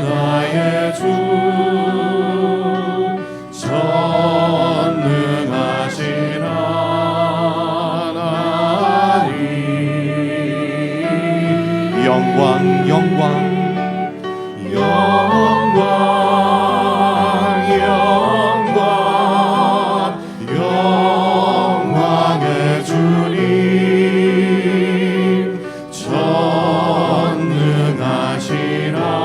나의 주 전능하신 하나님 영광 영광 영광 영광 영광의 주님 전능하신 하나님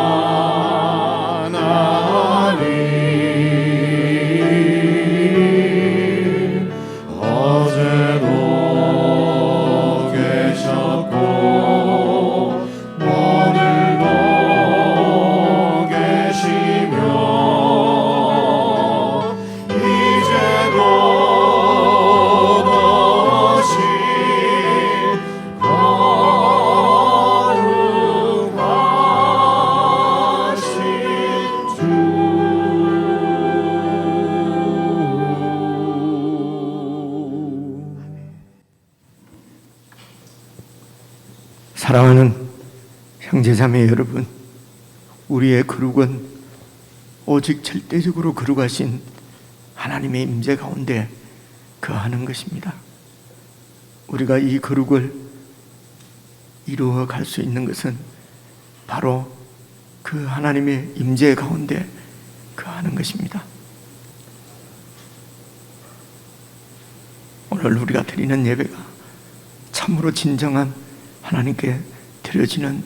어제도 계셨고 오늘도 계시며 이제도 더시 거룩하신 주 사랑하는 형제자매 여러분, 우리의 거룩은 오직 절대적으로 거룩하신 하나님의 임재 가운데 거하는 것입니다. 우리가 이 거룩을 이루어 갈 수 있는 것은 바로 그 하나님의 임재 가운데 거하는 것입니다. 오늘 우리가 드리는 예배가 참으로 진정한 하나님께 드려지는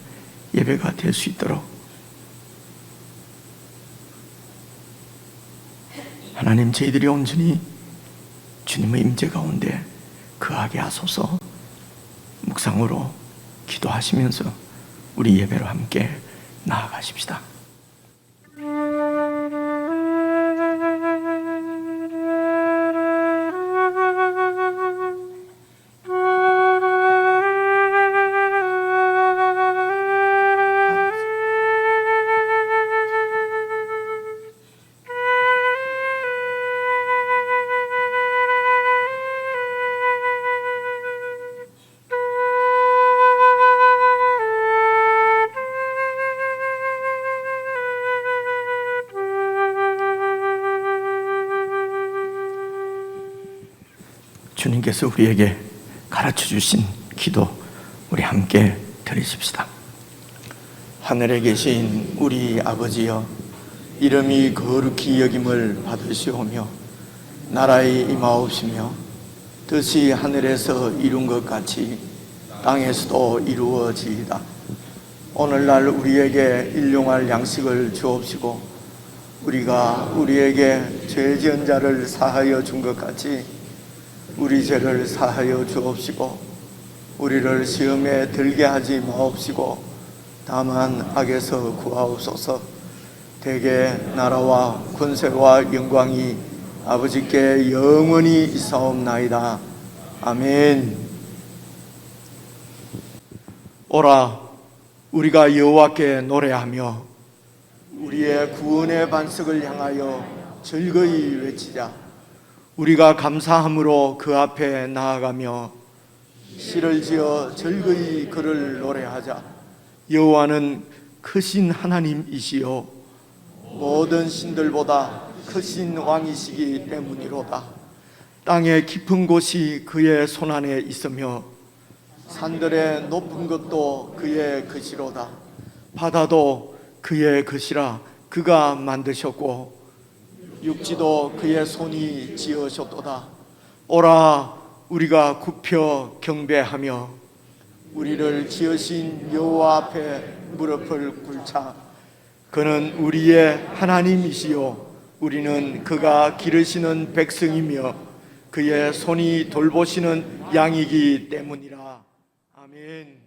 예배가 될 수 있도록 하나님, 저희들이 온전히 주님의 임재 가운데 거하게 하소서. 묵상으로 기도하시면서 우리 예배로 함께 나아가십시다. 주님께서 우리에게 가르쳐 주신 기도 우리 함께 드리십시다. 하늘에 계신 우리 아버지여, 이름이 거룩히 여김을 받으시오며 나라의 임하옵시며 뜻이 하늘에서 이룬 것 같이 땅에서도 이루어지이다. 오늘날 우리에게 일용할 양식을 주옵시고 우리가 우리에게 죄 지은 자를 사하여 준 것 같이 우리 죄를 사하여 주옵시고 우리를 시험에 들게 하지 마옵시고 다만 악에서 구하옵소서. 대개 나라와 권세와 영광이 아버지께 영원히 있사옵나이다. 아멘. 오라, 우리가 여호와께 노래하며 우리의 구원의 반석을 향하여 즐거이 외치자. 우리가 감사함으로 그 앞에 나아가며 시를 지어 즐거이 그를 노래하자. 여호와는 크신 하나님이시요 모든 신들보다 크신 왕이시기 때문이로다. 땅의 깊은 곳이 그의 손안에 있으며 산들의 높은 것도 그의 것이로다. 바다도 그의 것이라 그가 만드셨고 육지도 그의 손이 지으셨도다. 오라, 우리가 굽혀 경배하며 우리를 지으신 여호와 앞에 무릎을 꿇자. 그는 우리의 하나님이시요 우리는 그가 기르시는 백성이며 그의 손이 돌보시는 양이기 때문이라. 아멘.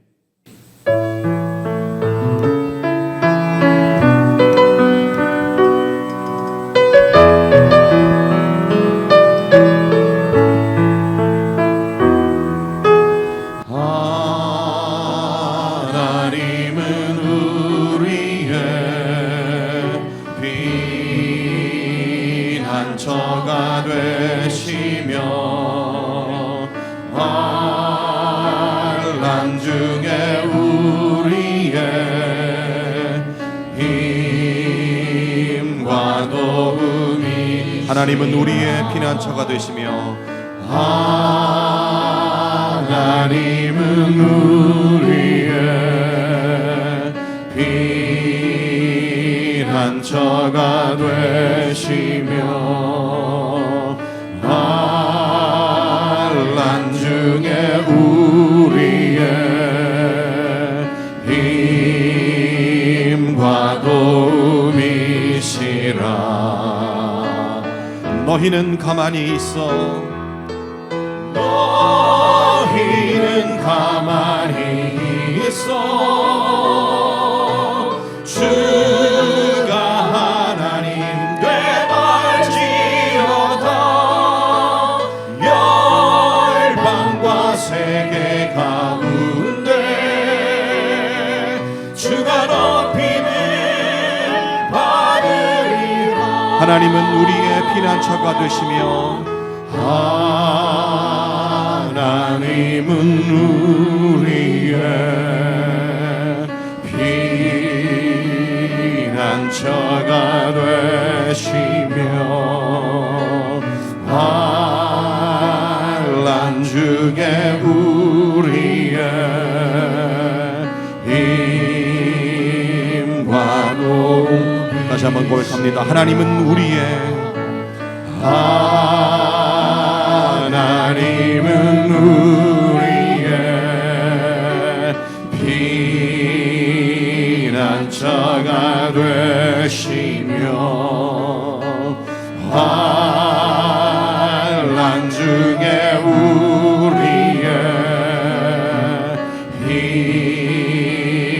피난처가 되시며 환난 중에 우리의 하나님은 우리의 피난처가 되시며 하나님은 우리의 피난처가 되시며 환난 중에 우리의 힘과 도움이시라. 너희는 가만히 있어 너희는 가만히 있어 주가 하나님 되갈지어다. 열방과 세계 가운데 주가 높임을 받으리라. 하나님은 우리의 피난처가 되시며 하나님은 우리의 피난처가 되시며 환난 중에 우리의 힘과 도움. 다시 한번 고백합니다. 하나님은 우리의 하나님은 우리의 피난처가 되시며 환난 중에 우리의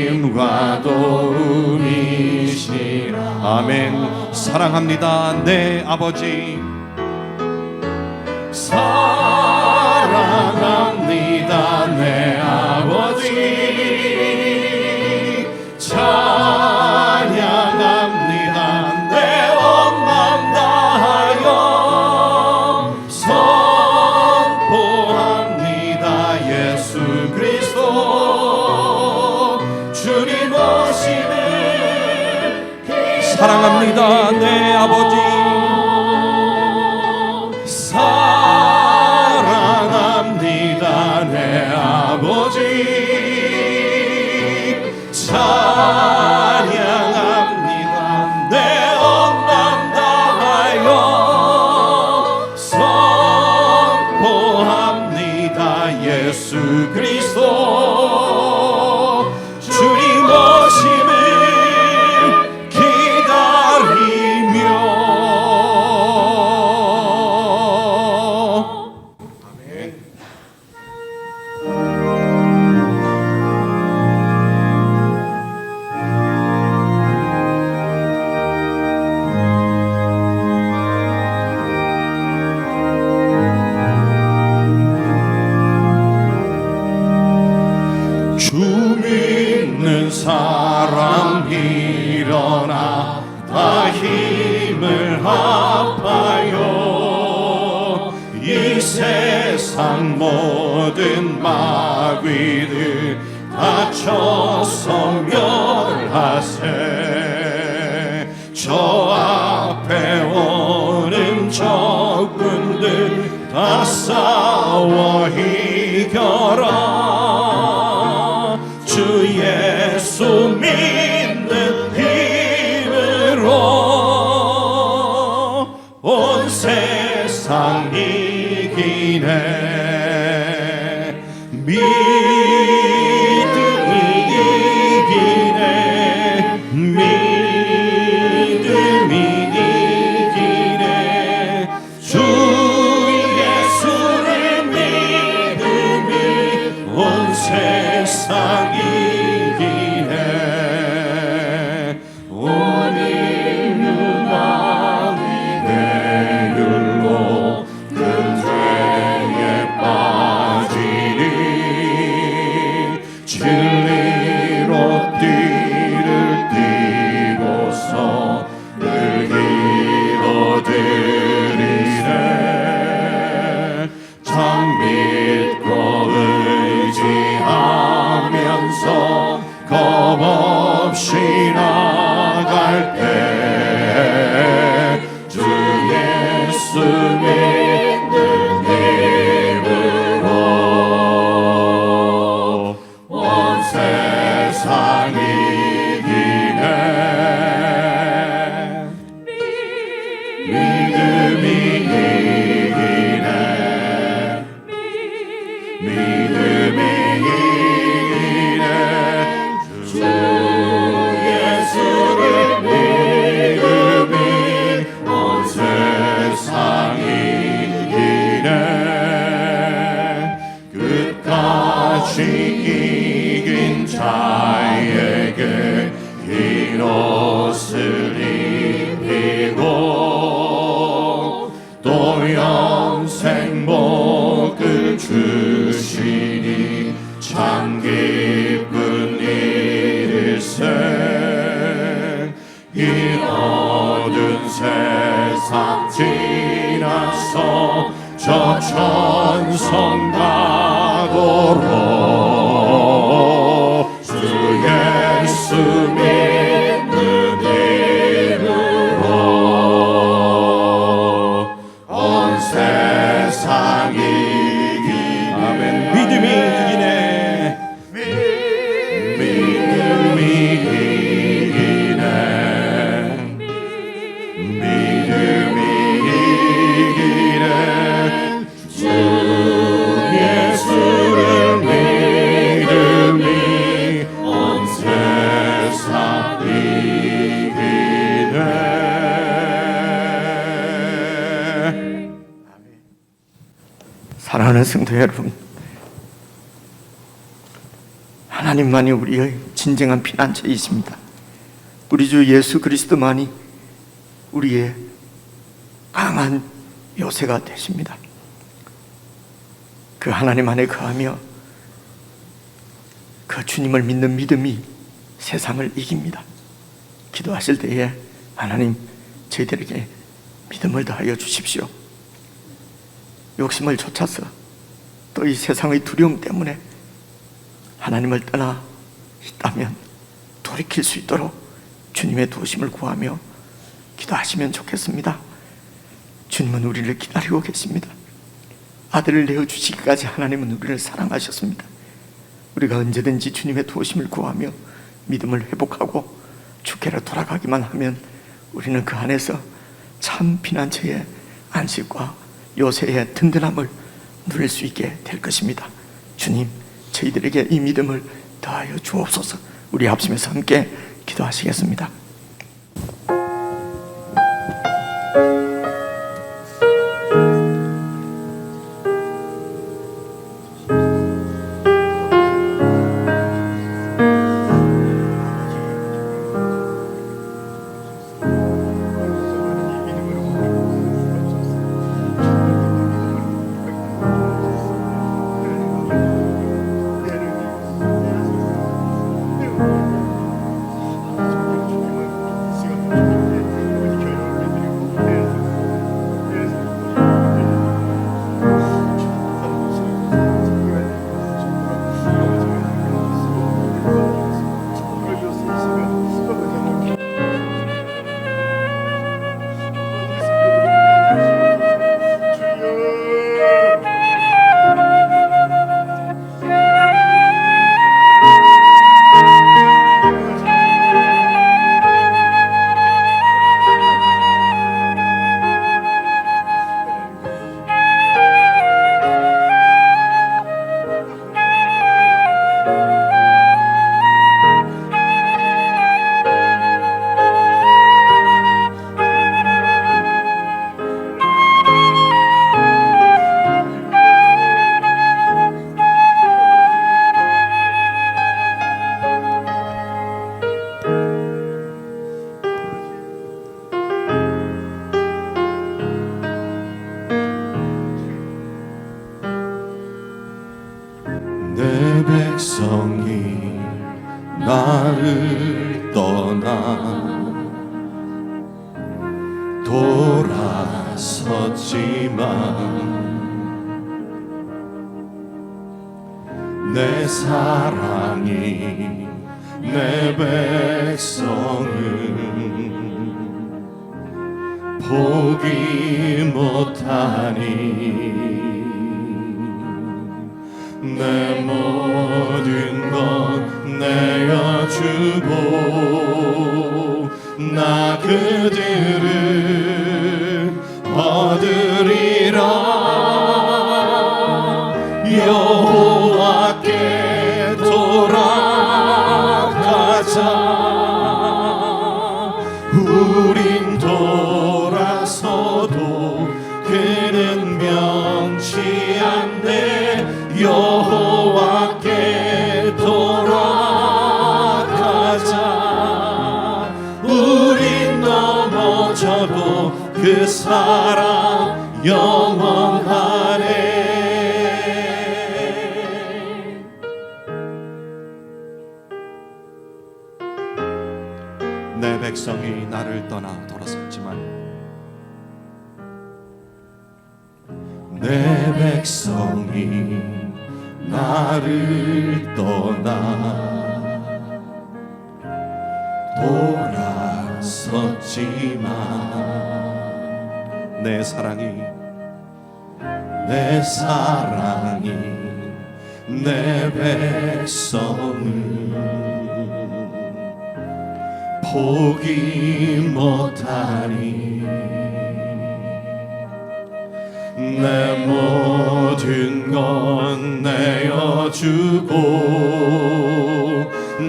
힘과 도움이시라. 아멘. 사랑합니다 내 아버지. 사랑합니다 내 아버지. 찬양합니다 내 온 맘 다하여. 선포합니다 예수 그리스도 주님 오심을. 사랑합니다 내 아버지. 사랑합니다 내 아버지. 찬양합니다 내 온 맘 다하여. 선포합니다 예수 그리스도 주님 오심을 기다리며. 주 믿는 사람 일어나 다 힘을 합하여. 이 세상 모든 마귀들 다쳐서 멸하세. 저 앞에 오는 적군들 다 싸워 이겨라. 주 예수 믿는 힘으로 온 세상 이기네. 믿음이 이기네. 믿음이 이기네. 주 예수를 믿음이 온 세상 이기네. 온 인류가 대율로 근죄에 빠지니. 진리로 띠를 띠고서 늘 기도드리세. 참 믿고 의지하면서 겁없이 나갈 때 행복을 주시니 참 기쁜 일일세. 이 어두운 세상 지나서 저 천성 가도록 주 예수 믿는 이름으로 온 세상 이기네. 아멘. 믿음이 이기네. 믿음이 이기네. 믿음이 이기네. 주 예수를 믿음이 온 세상 이기네. 사랑하는 성도 여러분, 하나님만이 우리의 진정한 피난처이십니다. 우리 주 예수 그리스도만이 우리의 강한 요새가 되십니다. 그 하나님 안에 거하며 그 주님을 믿는 믿음이 세상을 이깁니다. 기도하실 때에 하나님, 저희들에게 믿음을 더하여 주십시오. 욕심을 좇아서 또 이 세상의 두려움 때문에 하나님을 떠나 있다면 돌이킬 수 있도록 주님의 도우심을 구하며 기도하시면 좋겠습니다. 주님은 우리를 기다리고 계십니다. 아들을 내어주시기까지 하나님은 우리를 사랑하셨습니다. 우리가 언제든지 주님의 도우심을 구하며 믿음을 회복하고 주께로 돌아가기만 하면 우리는 그 안에서 참 피난처의 안식과 요새의 든든함을 누릴 수 있게 될 것입니다. 주님, 저희들에게 이 믿음을 더하여 주옵소서. 우리 합심해서 함께 기도하시겠습니다. 내 백성이 나를 떠나 돌아섰지만 내 사랑이 내 백성을 포기 못하니 내 모든 것 내어주고 나 그들을 얻으리라. 여호와께 돌아가자. 우린 돌아서도 그는 명치 않네. 여호와께 돌아가자. 우린 넘어져도 그 사랑 영원하네. 떠나 돌아섰지만 내 백성이 나를 떠나 돌아섰지만 내 사랑이 내 백성을 포기 못하니 내 모든 건 내어주고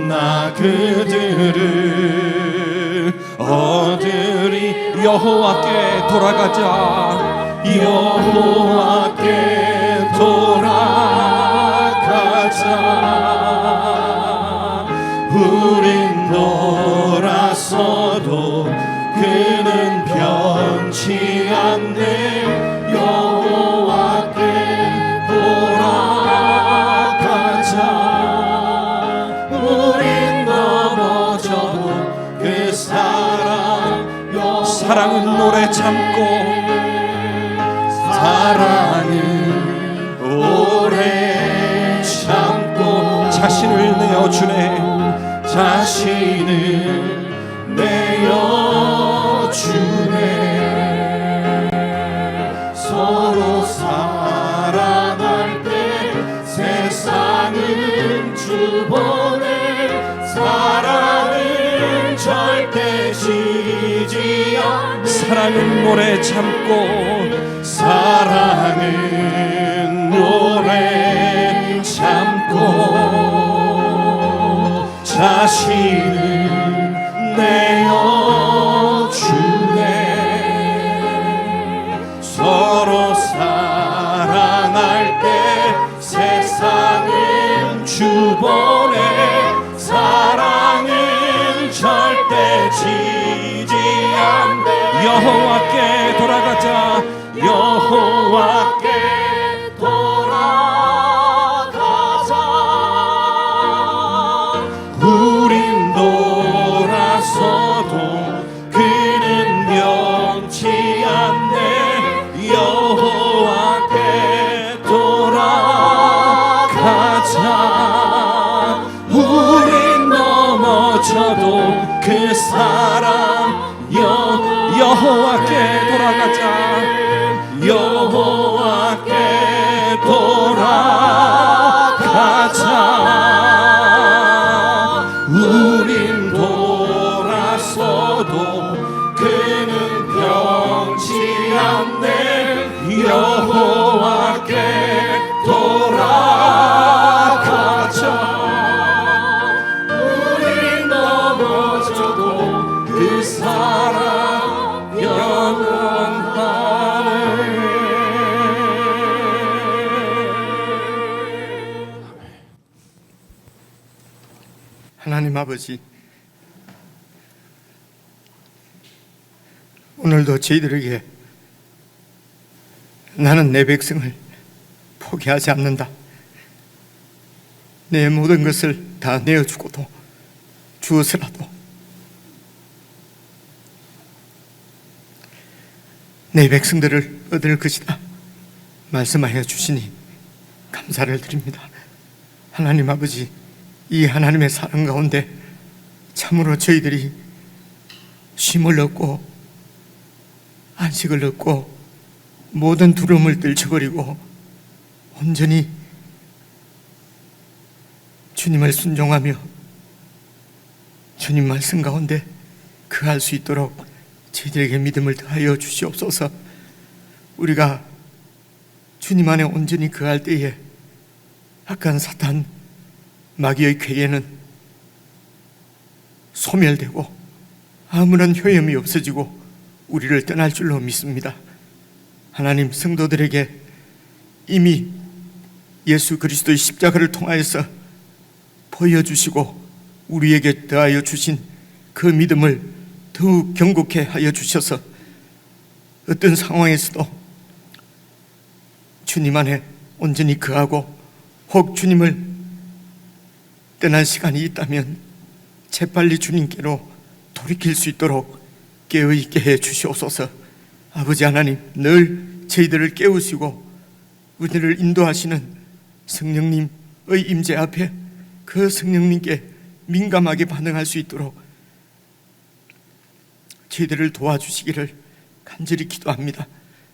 나 그들을 얻으리. 여호와께 돌아가자. 여호와께 돌아가자. 우린 돌아서도 그는 변치 않네. 여호와께 돌아가자. 우린 넘어져도 그 사랑은 노래 참고 사랑은 오래 참고 자신을 내어주네. 자신을 내어주네. 서로 사랑할 때 세상은 주보네. 사랑은 절대 지지 않네. 사랑은 오래 참고 사랑은 오래 참고 자신을 내어주네. 서로 사랑할 때 세상은 주보네. 사랑은 절대 지지 않네. 여호와께 돌아가자. 여호와께 돌아가자. 우린 돌아서도 그는 변치 않네. 여호와께 돌아가자. 우린 넘어져도 그 사랑 여호와께 돌아가자. 여호와께 돌아가자. 우린 돌아서도 그는 변치 않네. 여호와께 돌아가자. 우린 넘어져도 그 사랑 영원하네. 하나님 아버지, 오늘도 저희들에게 나는 내 백성을 포기하지 않는다, 내 모든 것을 다 내어주고도 주어서라도 내 백성들을 얻을 것이다 말씀하여 주시니 감사를 드립니다. 하나님 아버지, 이 하나님의 사랑 가운데 참으로 저희들이 쉼을 얻고 안식을 얻고 모든 두려움을 떨쳐버리고 온전히 주님을 순종하며 주님 말씀 가운데 거할 수 있도록 저희들에게 믿음을 더하여 주시옵소서. 우리가 주님 안에 온전히 거할 때에 악한 사탄 마귀의 궤에는 소멸되고 아무런 효험이 없어지고 우리를 떠날 줄로 믿습니다. 하나님, 성도들에게 이미 예수 그리스도의 십자가를 통하여서 보여주시고 우리에게 더하여 주신 그 믿음을 더욱 견고케 하여 주셔서 어떤 상황에서도 주님 안에 온전히 거하고 혹 주님을 떠날 시간이 있다면 재빨리 주님께로 돌이킬 수 있도록 깨어있게 해 주시옵소서. 아버지 하나님, 늘 저희들을 깨우시고 우리를 인도하시는 성령님의 임재 앞에 그 성령님께 민감하게 반응할 수 있도록 저희들을 도와주시기를 간절히 기도합니다.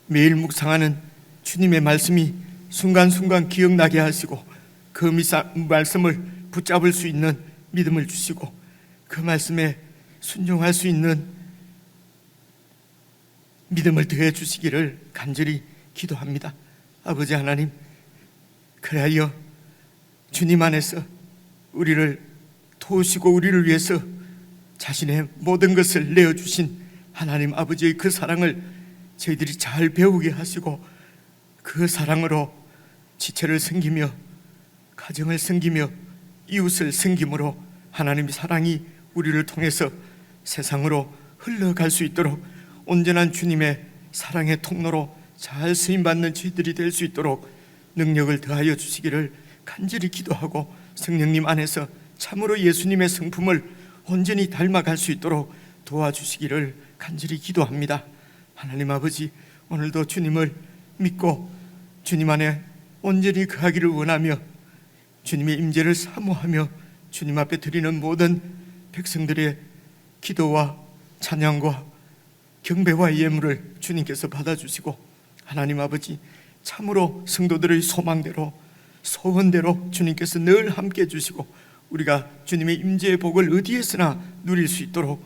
매일 묵상하는 주님의 말씀이 순간순간 기억나게 하시고 그 말씀을 붙잡을 수 있는 믿음을 주시고 그 말씀에 순종할 수 있는 믿음을 더해 주시기를 간절히 기도합니다. 아버지 하나님, 그리하여 주님 안에서 우리를 도우시고 우리를 위해서 자신의 모든 것을 내어주신 하나님 아버지의 그 사랑을 저희들이 잘 배우게 하시고 그 사랑으로 지체를 섬기며 가정을 섬기며 이웃을 섬김으로 하나님의 사랑이 우리를 통해서 세상으로 흘러갈 수 있도록 온전한 주님의 사랑의 통로로 잘 쓰임받는 저희들이 될 수 있도록 능력을 더하여 주시기를 간절히 기도하고 성령님 안에서 참으로 예수님의 성품을 온전히 닮아갈 수 있도록 도와주시기를 간절히 기도합니다. 하나님 아버지, 오늘도 주님을 믿고 주님 안에 온전히 거하기를 원하며 주님의 임재를 사모하며 주님 앞에 드리는 모든 백성들의 기도와 찬양과 경배와 예물을 주님께서 받아주시고 하나님 아버지, 참으로 성도들의 소망대로 소원대로 주님께서 늘 함께 해주시고 우리가 주님의 임재의 복을 어디에서나 누릴 수 있도록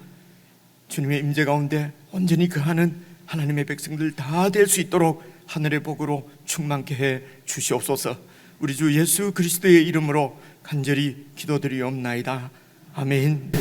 주님의 임재 가운데 온전히 거하는 하나님의 백성들 다 될 수 있도록 하늘의 복으로 충만케 해 주시옵소서. 우리 주 예수 그리스도의 이름으로 간절히 기도드리옵나이다. 아멘.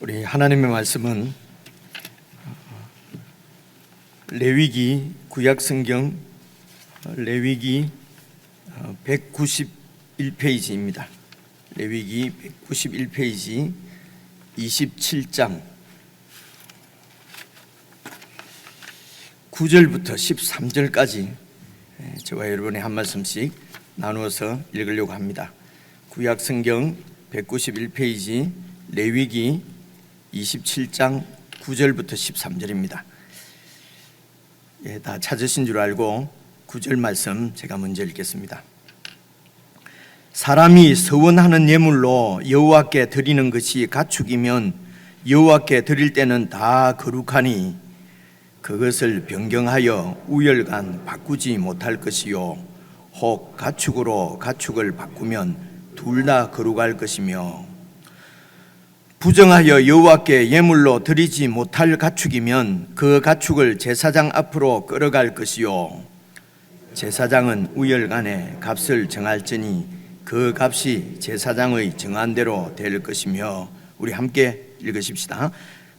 우리 하나님의 말씀은 레위기 구약성경 레위기 191페이지입니다. 레위기 191페이지 27장 9절부터 13절까지 저와 여러분이 한 말씀씩 나누어서 읽으려고 합니다. 구약성경 191페이지 레위기 27장 9절부터 13절입니다. 다 찾으신 줄 알고 9절 말씀 제가 먼저 읽겠습니다. 사람이 서원하는 예물로 여호와께 드리는 것이 가축이면 여호와께 드릴 때는 다 거룩하니 그것을 변경하여 우열간 바꾸지 못할 것이요 혹 가축으로 가축을 바꾸면 둘 다 거룩할 것이며 부정하여 여호와께 예물로 드리지 못할 가축이면 그 가축을 제사장 앞으로 끌어갈 것이요 제사장은 우열간에 값을 정할지니 그 값이 제사장의 정한 대로 될 것이며 우리 함께 읽으십시다.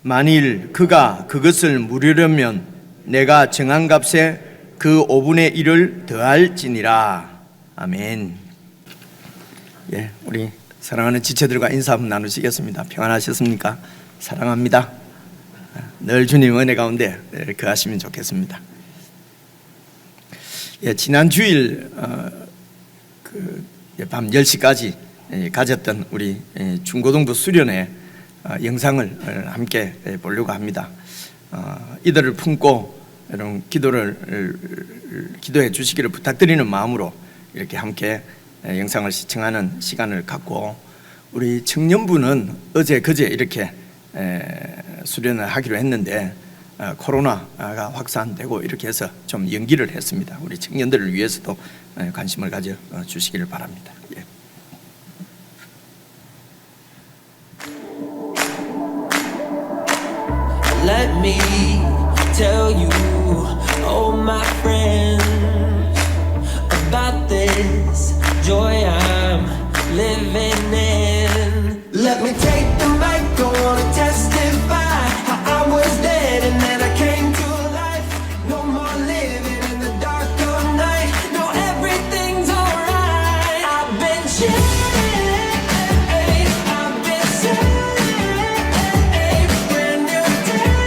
만일 그가 그것을 물으려면 내가 정한 값에 그 5분의 1을 더할지니라. 아멘. 예, 우리 사랑하는 지체들과 인사 한번 나누시겠습니다. 평안하셨습니까? 사랑합니다. 늘 주님 은혜 가운데 거하시면 좋겠습니다. 예, 지난 주일 밤 10시까지 가졌던 우리 중고등부 수련회 영상을 함께 보려고 합니다. 이들을 품고 여러분 기도해 주시기를 부탁드리는 마음으로 이렇게 함께 영상을 시청하는 시간을 갖고 우리 청년부는 어제 그제 이렇게 수련을 하기로 했는데 코로나가 확산되고 이렇게 해서 좀 연기를 했습니다. 우리 청년들을 위해서도 관심을 가져 주시기를 바랍니다. 예. Let me tell you, oh my friends, about this joy I'm living in. Let me take the mic, go on and testify how I was dead and then I came to life. No more living in the dark of night. No, everything's alright. I've been changed, I've been saved. Brand new day,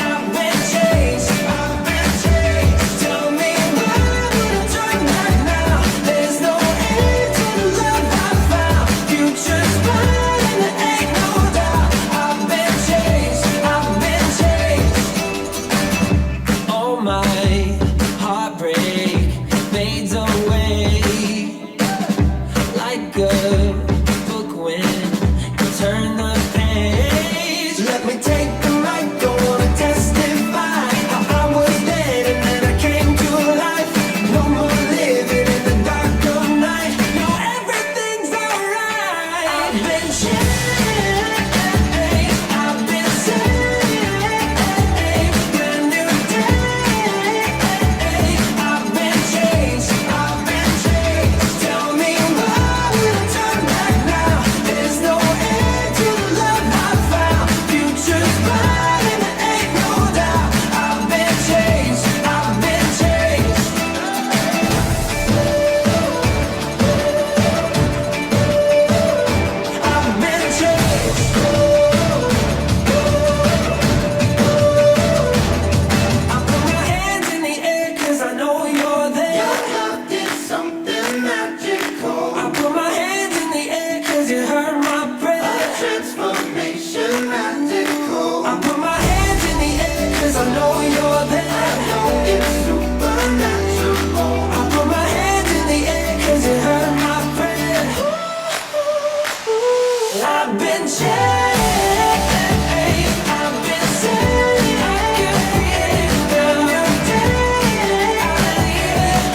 I've been changed, I've been changed. Tell me why would I turn back now? There's no end to the love I found. Future's bright and there ain't no doubt. I've been changed, I've been changed. Oh, my heartbreak fades away like a book when you turn the page. Let me take the mic, go on and testify how I was dead and then I came to life. No more living in the dark of night. No, everything's alright. I've been changed, I've been saved. Brand new day, I've been changed, I've been changed. Tell me why would I turn back now? There's no end to the love I found. Future's bright and there ain't no doubt. I've been changed, I've been changed. I've been changed. I put my hands in the air 'cause I know you're there. Your love did something magical. I put my hands in the air 'cause you heard my prayer. A transformation radical. I put my hands in the air 'cause I know you're there. I know it's supernatural. I put my hands in the air 'cause you heard my prayer. I've been changed, I've been saved. I can feel a new day.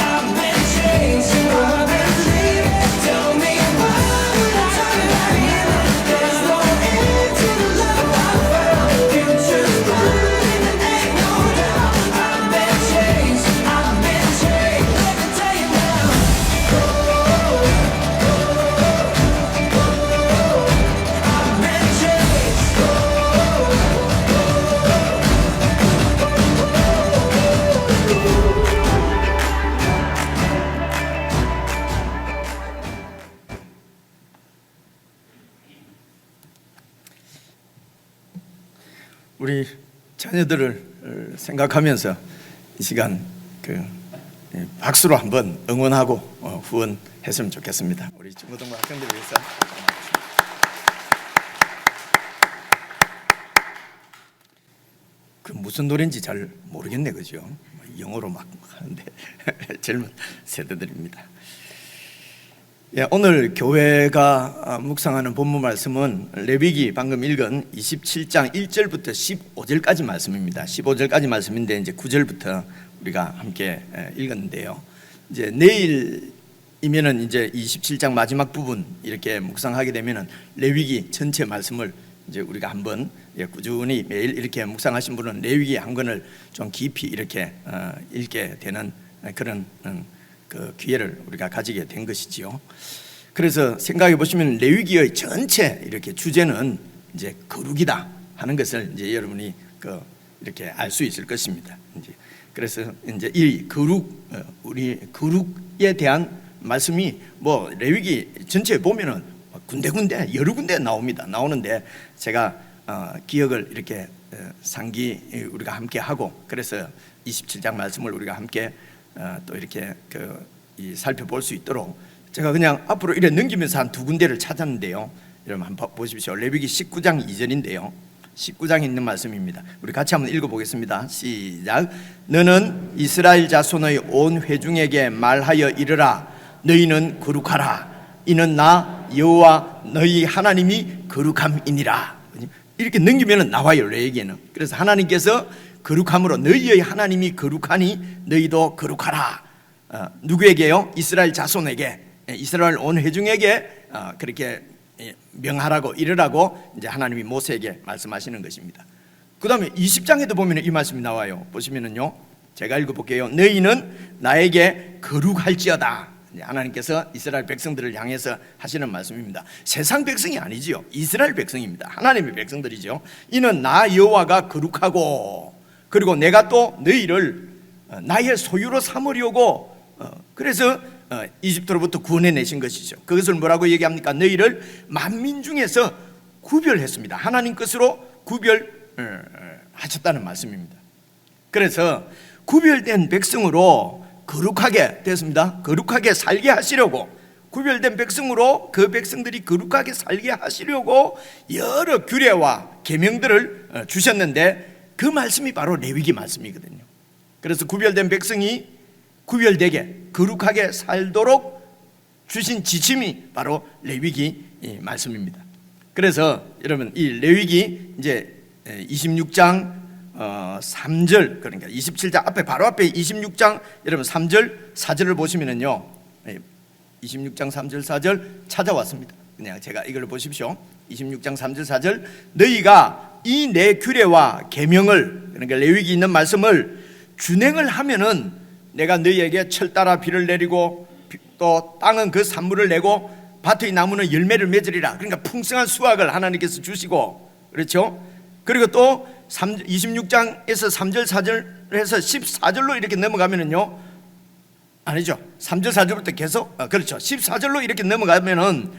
I've been changed, I've been saved. Tell me why would I turn back now? There's no end to the love I found. Future's bright and there ain't no doubt. I've been changed, I've been changed. Let me tell you now. I've been changed. 우리 자녀들을 생각하면서 이 시간 박수로 한번 응원하고 후원했으면 좋겠습니다. 우리 중고등부 학생들 위해서. 그 무슨 노래인지 잘 모르겠네, 그죠? 영어로 막 하는데 젊은 세대들입니다. 예, 오늘 교회가 묵상하는 본문 말씀은 레위기 방금 읽은 27장 1절부터 15절까지 말씀입니다. 15절까지 말씀인데 이제 9절부터 우리가 함께 읽었는데요. 이제 내일이면은 이제 27장 마지막 부분 이렇게 묵상하게 되면은 레위기 전체 말씀을 이제 우리가 한번 꾸준히 매일 이렇게 묵상하신 분은 레위기 한 권을 좀 깊이 이렇게 읽게 되는 그런 그 기회를 우리가 가지게 된 것이지요. 그래서 생각해 보시면 레위기의 전체 이렇게 주제는 이제 거룩이다 하는 것을 이제 여러분이 이렇게 알 수 있을 것입니다. 이제 그래서 이제 이 거룩, 우리 거룩에 대한 말씀이 뭐 레위기 전체에 보면은 군데군데 여러 군데 나오는데 제가 기억을 이렇게 상기 우리가 함께 하고 그래서 27장 말씀을 우리가 함께 또 이렇게 살펴볼 수 있도록 제가 그냥 앞으로 이래 넘기면서 한 두 군데를 찾았는데요. 여러분 한번 보십시오. 레위기 19장 2절인데요. 19장에 있는 말씀입니다. 우리 같이 한번 읽어보겠습니다. 시작. 너는 이스라엘 자손의 온 회중에게 말하여 이르라. 너희는 거룩하라. 이는 나 여호와 너희 하나님이 거룩함이니라. 이렇게 넘기면 나와요. 레위기에는. 그래서 하나님께서 거룩함으로 너희의 하나님이 거룩하니 너희도 거룩하라. 누구에게요? 이스라엘 자손에게, 이스라엘 온 회중에게 그렇게 명하라고 이르라고 이제 하나님이 모세에게 말씀하시는 것입니다. 그 다음에 20장에도 보면 이 말씀이 나와요. 보시면은요, 제가 읽어볼게요. 너희는 나에게 거룩할지어다. 이제 하나님께서 이스라엘 백성들을 향해서 하시는 말씀입니다. 세상 백성이 아니지요. 이스라엘 백성입니다. 하나님의 백성들이죠. 이는 나 여호와가 거룩하고 그리고 내가 또 너희를 나의 소유로 삼으려고 그래서 이집트로부터 구원해내신 것이죠. 그것을 뭐라고 얘기합니까? 너희를 만민 중에서 구별했습니다. 하나님 것으로 구별하셨다는 말씀입니다. 그래서 구별된 백성으로 거룩하게 됐습니다. 거룩하게 살게 하시려고, 구별된 백성으로 그 백성들이 거룩하게 살게 하시려고 여러 규례와 계명들을 주셨는데 그 말씀이 바로 레위기 말씀이거든요. 그래서 구별된 백성이 구별되게 거룩하게 살도록 주신 지침이 바로 레위기 말씀입니다. 그래서 여러분 이 레위기 이제 26장 3절, 그러니까 27장 앞에 바로 앞에 26장 여러분 3절 4절을 보시면은요, 26장 3절 4절 찾아왔습니다. 그냥 제가 이걸 보십시오. 26장 3절 4절 너희가 이 내 규례와 계명을, 그러니까 레위기 있는 말씀을 준행을 하면은 내가 너희에게 철 따라 비를 내리고 또 땅은 그 산물을 내고 밭의 나무는 열매를 맺으리라. 그러니까 풍성한 수확을 하나님께서 주시고, 그렇죠? 그리고 또 26장에서 3절 4절 해서 14절로 이렇게 넘어가면은요, 아니죠, 3절 4절부터 계속 그렇죠, 14절로 이렇게 넘어가면은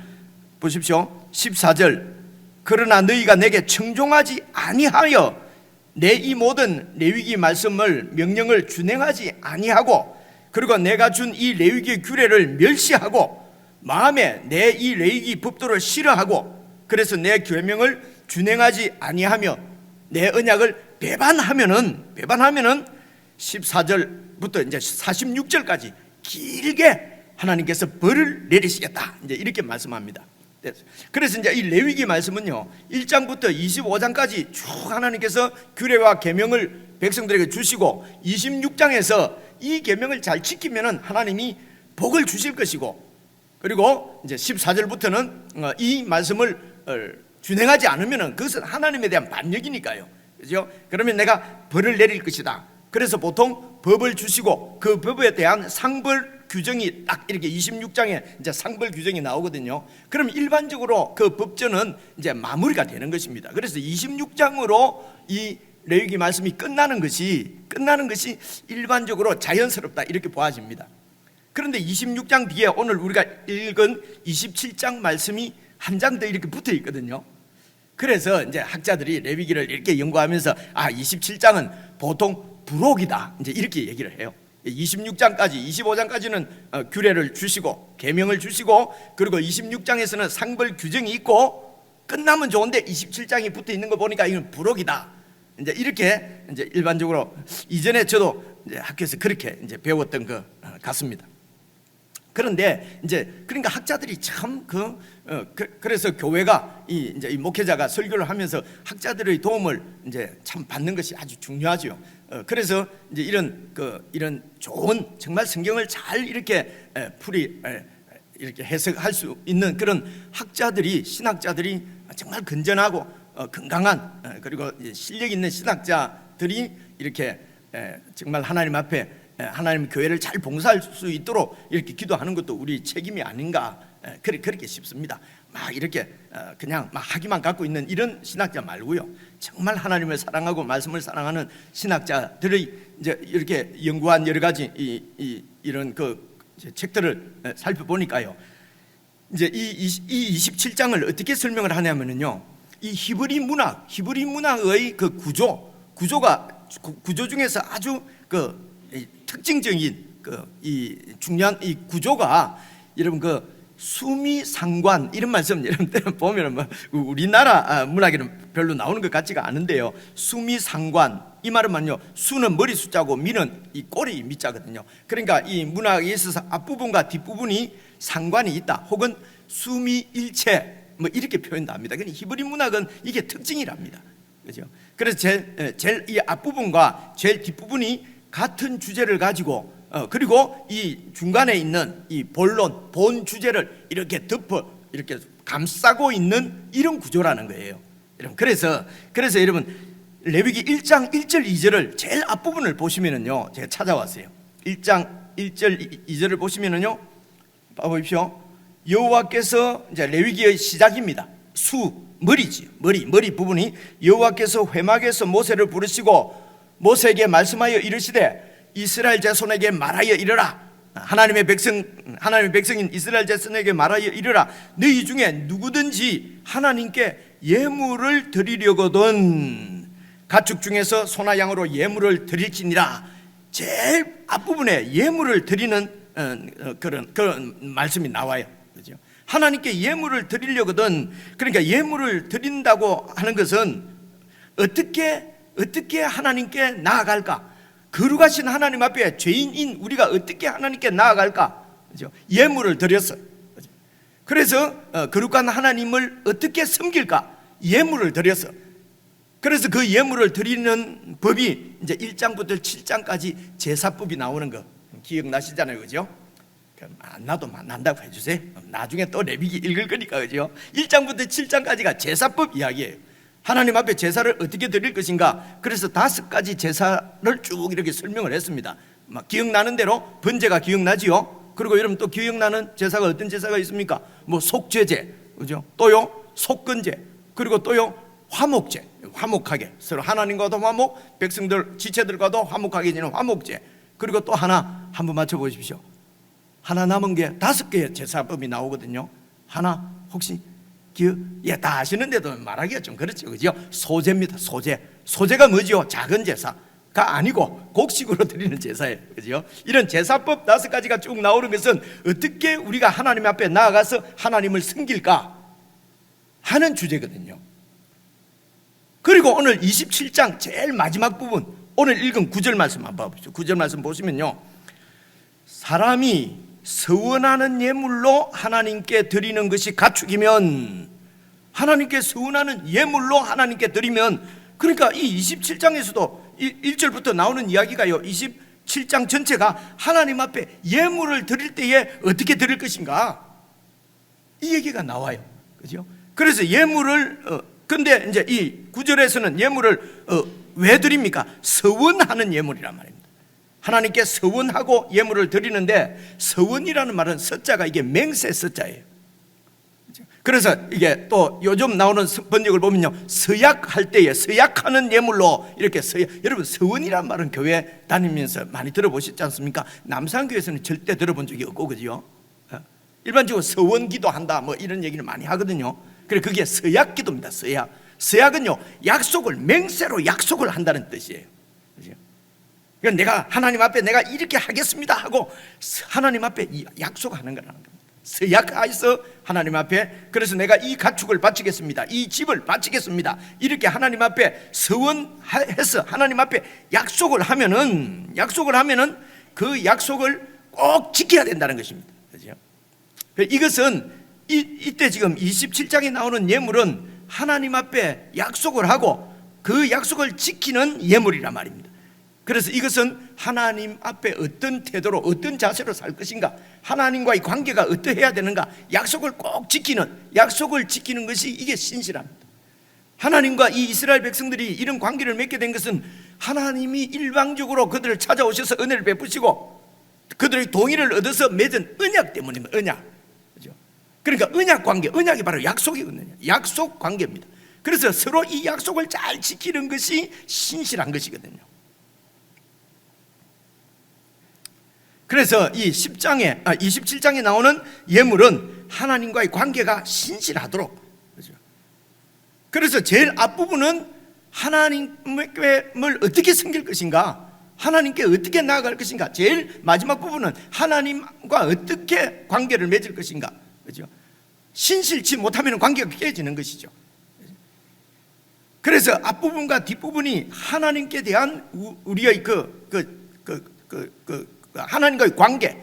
보십시오. 14절 그러나 너희가 내게 청종하지 아니하여 내 이 모든 레위기 말씀을 명령을 준행하지 아니하고 그리고 내가 준 이 레위기 규례를 멸시하고 마음에 내 이 레위기 법도를 싫어하고 그래서 내 계명을 준행하지 아니하며 내 언약을 배반하면은 14절부터 이제 46절까지 길게 하나님께서 벌을 내리시겠다, 이제 이렇게 말씀합니다. 그래서 이제 이 레위기 말씀은요, 1장부터 25장까지 쭉 하나님께서 규례와 계명을 백성들에게 주시고 26장에서 이 계명을 잘 지키면은 하나님이 복을 주실 것이고, 그리고 이제 14절부터는 이 말씀을 준행하지 않으면은 그것은 하나님에 대한 반역이니까요. 그죠? 그러면 내가 벌을 내릴 것이다. 그래서 보통 법을 주시고 그 법에 대한 상벌 규정이 딱 이렇게 26장에 이제 상벌 규정이 나오거든요. 그럼 일반적으로 그 법전은 이제 마무리가 되는 것입니다. 그래서 26장으로 이 레위기 말씀이 끝나는 것이 일반적으로 자연스럽다, 이렇게 보아집니다. 그런데 26장 뒤에 오늘 우리가 읽은 27장 말씀이 한 장 더 이렇게 붙어 있거든요. 그래서 이제 학자들이 레위기를 이렇게 연구하면서 27장은 보통 부록이다, 이제 이렇게 얘기를 해요. 26장까지 25장까지는 규례를 주시고 계명을 주시고 그리고 26장에서는 상벌 규정이 있고 끝나면 좋은데 27장이 붙어 있는 거 보니까 이건 부록이다, 이제 이렇게 이제 일반적으로 이전에 저도 이제 학교에서 그렇게 이제 배웠던 것 같습니다. 그런데 이제 그러니까 학자들이 참 그래서 교회가 이제 이 목회자가 설교를 하면서 학자들의 도움을 이제 참 받는 것이 아주 중요하죠. 그래서 이제 이런 좋은 정말 성경을 잘 이렇게 이렇게 해석할 수 있는 그런 학자들이, 신학자들이 정말 건전하고 건강한 그리고 실력 있는 신학자들이 이렇게 정말 하나님 앞에 하나님 교회를 잘 봉사할 수 있도록 이렇게 기도하는 것도 우리 책임이 아닌가, 그렇게 싶습니다. 막 이렇게 그냥 막 학위만 갖고 있는 이런 신학자 말고요, 정말 하나님을 사랑하고 말씀을 사랑하는 신학자들의 이제 이렇게 연구한 여러 가지 이런 그 책들을 살펴보니까요, 이제 이 27장을 어떻게 설명을 하냐면요, 이 히브리 문학의 그 구조 중에서 아주 특징적인 이 중요한 이 구조가, 여러분 수미상관 이런 말씀 여러분 보면은 뭐 우리나라 문학에는 별로 나오는 것 같지가 않은데요. 수미상관, 이 말은요, 수는 머리 숫자고 미는 이 꼬리 미자거든요. 그러니까 이 문학에 있어서 앞부분과 뒷부분이 상관이 있다, 혹은 수미일체 뭐 이렇게 표현도 합니다. 근데 히브리 문학은 이게 특징이랍니다. 그죠? 그래서 제일 이 앞부분과 제일 뒷부분이 같은 주제를 가지고 그리고 이 중간에 있는 이 본론, 본 주제를 이렇게 이렇게 감싸고 있는 이런 구조라는 거예요. 그래서 여러분 레위기 1장 1절 2절을 제일 앞부분을 보시면은요, 제가 찾아왔어요. 1장 1절 2절을 보시면은요, 봐보십시오. 여호와께서 이제 레위기의 시작입니다. 머리지, 머리 부분이 여호와께서 회막에서 모세를 부르시고 모세에게 말씀하여 이르시되 이스라엘 자손에게 말하여 이르라. 하나님의 백성인 이스라엘 자손에게 말하여 이르라. 너희 중에 누구든지 하나님께 예물을 드리려거든 가축 중에서 소나 양으로 예물을 드릴지니라. 제일 앞부분에 예물을 드리는 그런 말씀이 나와요. 그죠? 하나님께 예물을 드리려거든. 그러니까 예물을 드린다고 하는 것은 어떻게 하나님께 나아갈까? 거룩하신 하나님 앞에 죄인인 우리가 어떻게 하나님께 나아갈까? 그죠? 예물을 드렸어. 그죠? 그래서 거룩한 하나님을 어떻게 섬길까? 예물을 드렸어. 그래서 그 예물을 드리는 법이 이제 1장부터 7장까지 제사법이 나오는 거 기억나시잖아요. 그죠? 안 나도 난다고 해주세요. 나중에 또 레위기 읽을 거니까. 그죠? 1장부터 7장까지가 제사법 이야기예요. 하나님 앞에 제사를 어떻게 드릴 것인가. 그래서 5가지 제사를 쭉 이렇게 설명을 했습니다. 기억나는 대로 번제가 기억나지요. 그리고 여러분 또 기억나는 제사가 어떤 제사가 있습니까? 뭐 속죄제, 그죠? 또요 속건제, 그리고 또요 화목제, 화목하게 서로 하나님과도 화목, 백성들 지체들과도 화목하게 지는 화목제. 그리고 또 하나 한번 맞춰보십시오. 하나 남은 게 5개의 제사법이 나오거든요. 하나 혹시 다 아시는데도 말하기가 좀 그렇죠. 그죠? 소제입니다. 소제가 뭐죠? 작은 제사가 아니고 곡식으로 드리는 제사예요. 그죠? 이런 제사법 5가지가 쭉 나오는 것은 어떻게 우리가 하나님 앞에 나아가서 하나님을 섬길까 하는 주제거든요. 그리고 오늘 27장 제일 마지막 부분, 오늘 읽은 9절 말씀 한번 봐보시죠. 9절 말씀 보시면요, 사람이 서원하는 예물로 하나님께 드리는 것이 가축이면, 하나님께 서원하는 예물로 하나님께 드리면, 그러니까 이 27장에서도 1절부터 나오는 이야기가요, 27장 전체가 하나님 앞에 예물을 드릴 때에 어떻게 드릴 것인가, 이 얘기가 나와요. 그죠? 그래서 예물을 근데 이제 이 9절에서는 예물을 왜 드립니까? 서원하는 예물이란 말입니다. 하나님께 서원하고 예물을 드리는데, 서원이라는 말은 서자가 이게 맹세 서자예요. 그래서 이게 또 요즘 나오는 번역을 보면요, 서약할 때에 서약하는 예물로 이렇게 여러분 서원이란 말은 교회 다니면서 많이 들어보셨지 않습니까? 남산교회에서는 절대 들어본 적이 없고, 그죠? 일반적으로 서원기도 한다 뭐 이런 얘기를 많이 하거든요. 그래, 그게 서약기도입니다. 서약은요, 약속을 맹세로 약속을 한다는 뜻이에요. 그죠? 그러니까 내가 하나님 앞에 내가 이렇게 하겠습니다 하고 하나님 앞에 약속하는 거라는 겁니다. 서약하여서 하나님 앞에, 그래서 내가 이 가축을 바치겠습니다, 이 집을 바치겠습니다, 이렇게 하나님 앞에 서원해서 하나님 앞에 약속을 하면은 그 약속을 꼭 지켜야 된다는 것입니다. 그죠? 이것은 이때 지금 27장에 나오는 예물은 하나님 앞에 약속을 하고 그 약속을 지키는 예물이란 말입니다. 그래서 이것은 하나님 앞에 어떤 태도로 어떤 자세로 살 것인가, 하나님과의 관계가 어떠해야 되는가, 약속을 꼭 지키는 것이 이게 신실합니다. 하나님과 이 이스라엘 백성들이 이런 관계를 맺게 된 것은 하나님이 일방적으로 그들을 찾아오셔서 은혜를 베푸시고 그들의 동의를 얻어서 맺은 언약 때문입니다. 언약. 그죠? 그러니까 언약 관계, 언약이 바로 약속이거든요. 약속 관계입니다. 그래서 서로 이 약속을 잘 지키는 것이 신실한 것이거든요. 그래서 이 27장에 나오는 예물은 하나님과의 관계가 신실하도록, 그죠? 그래서 제일 앞부분은 하나님을 어떻게 섬길 것인가, 하나님께 어떻게 나아갈 것인가, 제일 마지막 부분은 하나님과 어떻게 관계를 맺을 것인가, 그죠? 신실치 못하면 관계가 깨지는 것이죠. 그래서 앞부분과 뒷부분이 하나님께 대한 우리의 하나님과의 관계,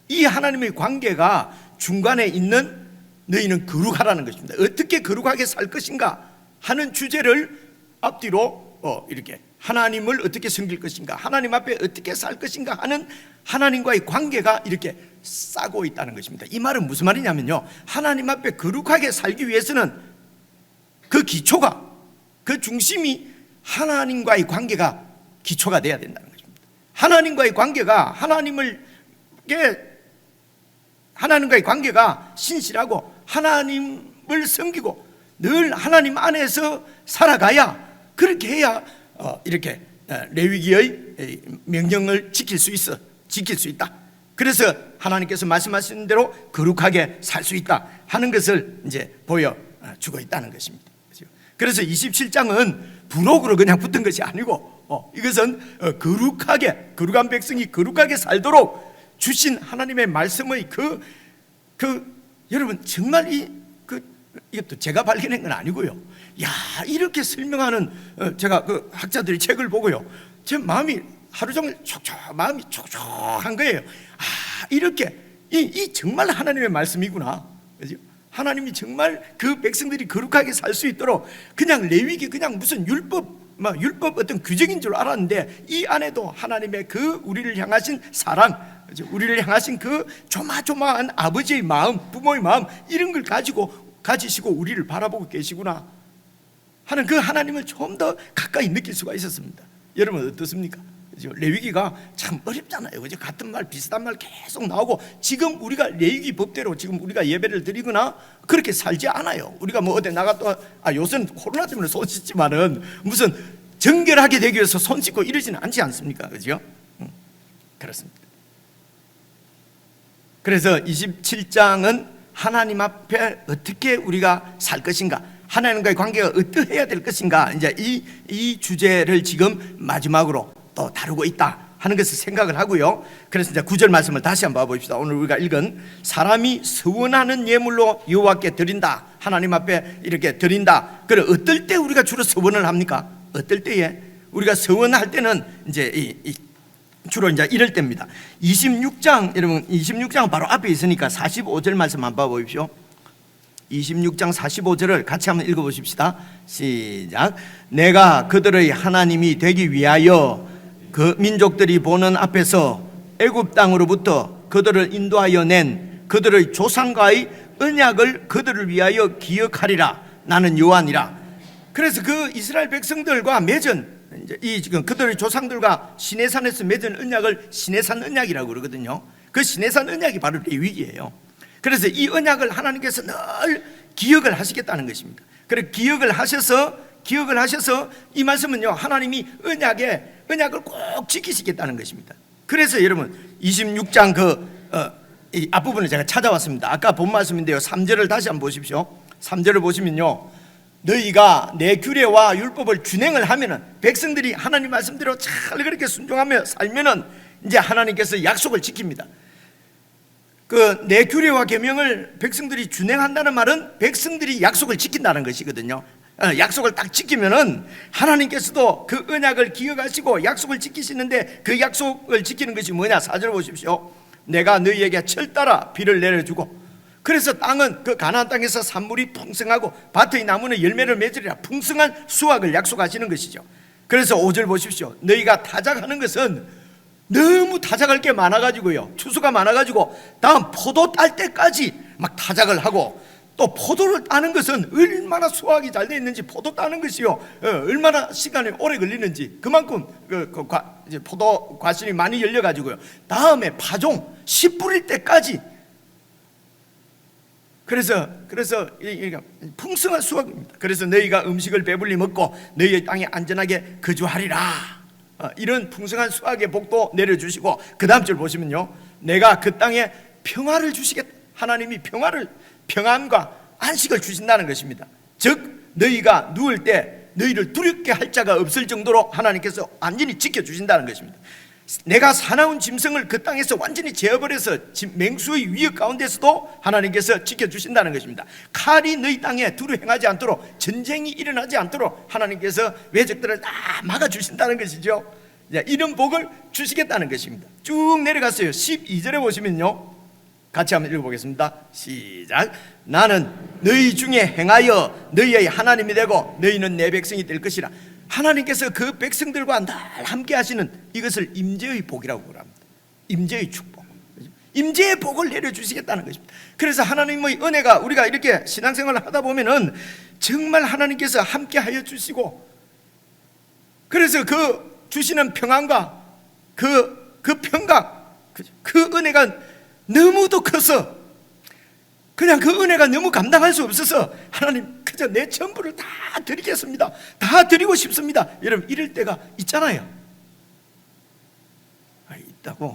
이 하나님의 관계가 중간에 있는 너희는 거룩하라는 것입니다. 어떻게 거룩하게 살 것인가 하는 주제를 앞뒤로 이렇게 하나님을 어떻게 섬길 것인가, 하나님 앞에 어떻게 살 것인가 하는 하나님과의 관계가 이렇게 싸고 있다는 것입니다. 이 말은 무슨 말이냐면요, 하나님 앞에 거룩하게 살기 위해서는 그 기초가, 그 중심이 하나님과의 관계가 기초가 돼야 된다는 것입니다. 하나님과의 관계가 하나님과의 관계가 신실하고 하나님을 섬기고 늘 하나님 안에서 살아가야, 그렇게 해야 이렇게 레위기의 명령을 지킬 수 있다. 그래서 하나님께서 말씀하신 대로 거룩하게 살 수 있다 하는 것을 이제 보여주고 있다는 것입니다. 그래서 27장은 부록으로 그냥 붙은 것이 아니고 이것은 거룩한 백성이 거룩하게 살도록 주신 하나님의 말씀의 여러분 정말 이것도 제가 발견한 건 아니고요. 이렇게 설명하는 제가 그 학자들의 책을 보고요, 제 마음이 하루 종일 마음이 촉촉한 거예요. 이렇게 이 정말 하나님의 말씀이구나. 그죠? 하나님이 정말 그 백성들이 거룩하게 살 수 있도록 그냥 레위기 그냥 무슨 율법 어떤 규정인 줄 알았는데, 이 안에도 하나님의 그 우리를 향하신 사랑, 우리를 향하신 그 조마조마한 아버지의 마음, 부모의 마음, 이런 걸 가지시고 우리를 바라보고 계시구나 하는 그 하나님을 좀 더 가까이 느낄 수가 있었습니다. 여러분 어떻습니까? 레위기가 참 어렵잖아요. 그죠? 같은 말 비슷한 말 계속 나오고, 지금 우리가 레위기 법대로 지금 우리가 예배를 드리거나 그렇게 살지 않아요. 우리가 뭐 어디 나갔다 요새는 코로나 때문에 손 씻지만은 무슨 정결하게 되기 위해서 손 씻고 이러지는 않지 않습니까? 그죠? 그렇습니다. 그래서 27장은 하나님 앞에 어떻게 우리가 살 것인가, 하나님과의 관계가 어떠해야 될 것인가, 이제 이 주제를 지금 마지막으로 또 다루고 있다 하는 것을 생각을 하고요. 그래서 이제 9절 말씀을 다시 한번 봐봅시다. 오늘 우리가 읽은 사람이 서원하는 예물로 여호와께 드린다, 하나님 앞에 이렇게 드린다. 그래 어떨 때 우리가 주로 서원을 합니까? 어떨 때에 우리가 서원할 때는 이제 주로 이제 이럴 때입니다. 26장, 여러분 26장은 바로 앞에 있으니까 45절 말씀 한번 봐보십시오. 26장 45절을 같이 한번 읽어보십시다. 시작. 내가 그들의 하나님이 되기 위하여 그 민족들이 보는 앞에서 애굽 땅으로부터 그들을 인도하여 낸 그들의 조상과의 언약을 그들을 위하여 기억하리라. 나는 여호와니라. 그래서 그 이스라엘 백성들과 맺은 지금 그들의 조상들과 시내산에서 맺은 언약을 시내산 언약이라고 그러거든요. 그 시내산 언약이 바로 레위기예요. 그래서 이 언약을 하나님께서 늘 기억을 하시겠다는 것입니다. 그래 기억을 하셔서 이 말씀은요, 하나님이 언약을 꼭 지키시겠다는 것입니다. 그래서 여러분 26장 이 앞부분을 제가 찾아왔습니다. 아까 본 말씀인데요, 3절을 다시 한번 보십시오. 3절을 보시면요, 너희가 내 규례와 율법을 준행을 하면은, 백성들이 하나님 말씀대로 잘 그렇게 순종하며 살면은 이제 하나님께서 약속을 지킵니다. 내 규례와 계명을 백성들이 준행한다는 말은 백성들이 약속을 지킨다는 것이거든요. 약속을 딱 지키면은 하나님께서도 그 언약을 기억하시고 약속을 지키시는데, 그 약속을 지키는 것이 뭐냐? 4절 보십시오. 내가 너희에게 철따라 비를 내려주고, 그래서 땅은 그 가나안 땅에서 산물이 풍성하고 밭의 나무는 열매를 맺으리라. 풍성한 수확을 약속하시는 것이죠. 그래서 5절 보십시오. 너희가 타작하는 것은 너무 타작할 게 많아가지고요, 추수가 많아가지고 다음 포도 딸 때까지 막 타작을 하고, 또 포도를 따는 것은 얼마나 수확이 잘 돼 있는지, 포도 따는 것이요 얼마나 시간이 오래 걸리는지, 그만큼 포도 과실이 많이 열려가지고요, 다음에 파종 씨 뿌릴 때까지, 그래서 풍성한 수확입니다. 그래서 너희가 음식을 배불리 먹고 너희의 땅에 안전하게 거주하리라. 이런 풍성한 수확의 복도 내려주시고, 그 다음 절 보시면요, 내가 그 땅에 평화를 주시겠다. 하나님이 평안과 안식을 주신다는 것입니다. 즉 너희가 누울 때 너희를 두렵게 할 자가 없을 정도로 하나님께서 완전히 지켜주신다는 것입니다. 내가 사나운 짐승을 그 땅에서 완전히 제어버려서 맹수의 위협 가운데서도 하나님께서 지켜주신다는 것입니다. 칼이 너희 땅에 두루 행하지 않도록, 전쟁이 일어나지 않도록 하나님께서 외적들을 다 막아주신다는 것이죠. 이런 복을 주시겠다는 것입니다. 쭉 내려갔어요. 12절에 보시면요, 같이 한번 읽어보겠습니다. 시작. 나는 너희 중에 행하여 너희의 하나님이 되고 너희는 내 백성이 될 것이라. 하나님께서 그 백성들과 늘 함께 하시는 이것을 임재의 복이라고 합니다. 임재의 축복, 임재의 복을 내려주시겠다는 것입니다. 그래서 하나님의 은혜가, 우리가 이렇게 신앙생활을 하다 보면은 정말 하나님께서 함께 하여 주시고, 그래서 그 주시는 평안과 그 평강, 그 은혜가 너무도 커서 그냥 그 은혜가 너무 감당할 수 없어서 하나님 그저 내 전부를 다 드리겠습니다, 다 드리고 싶습니다, 여러분 이럴 때가 있잖아요.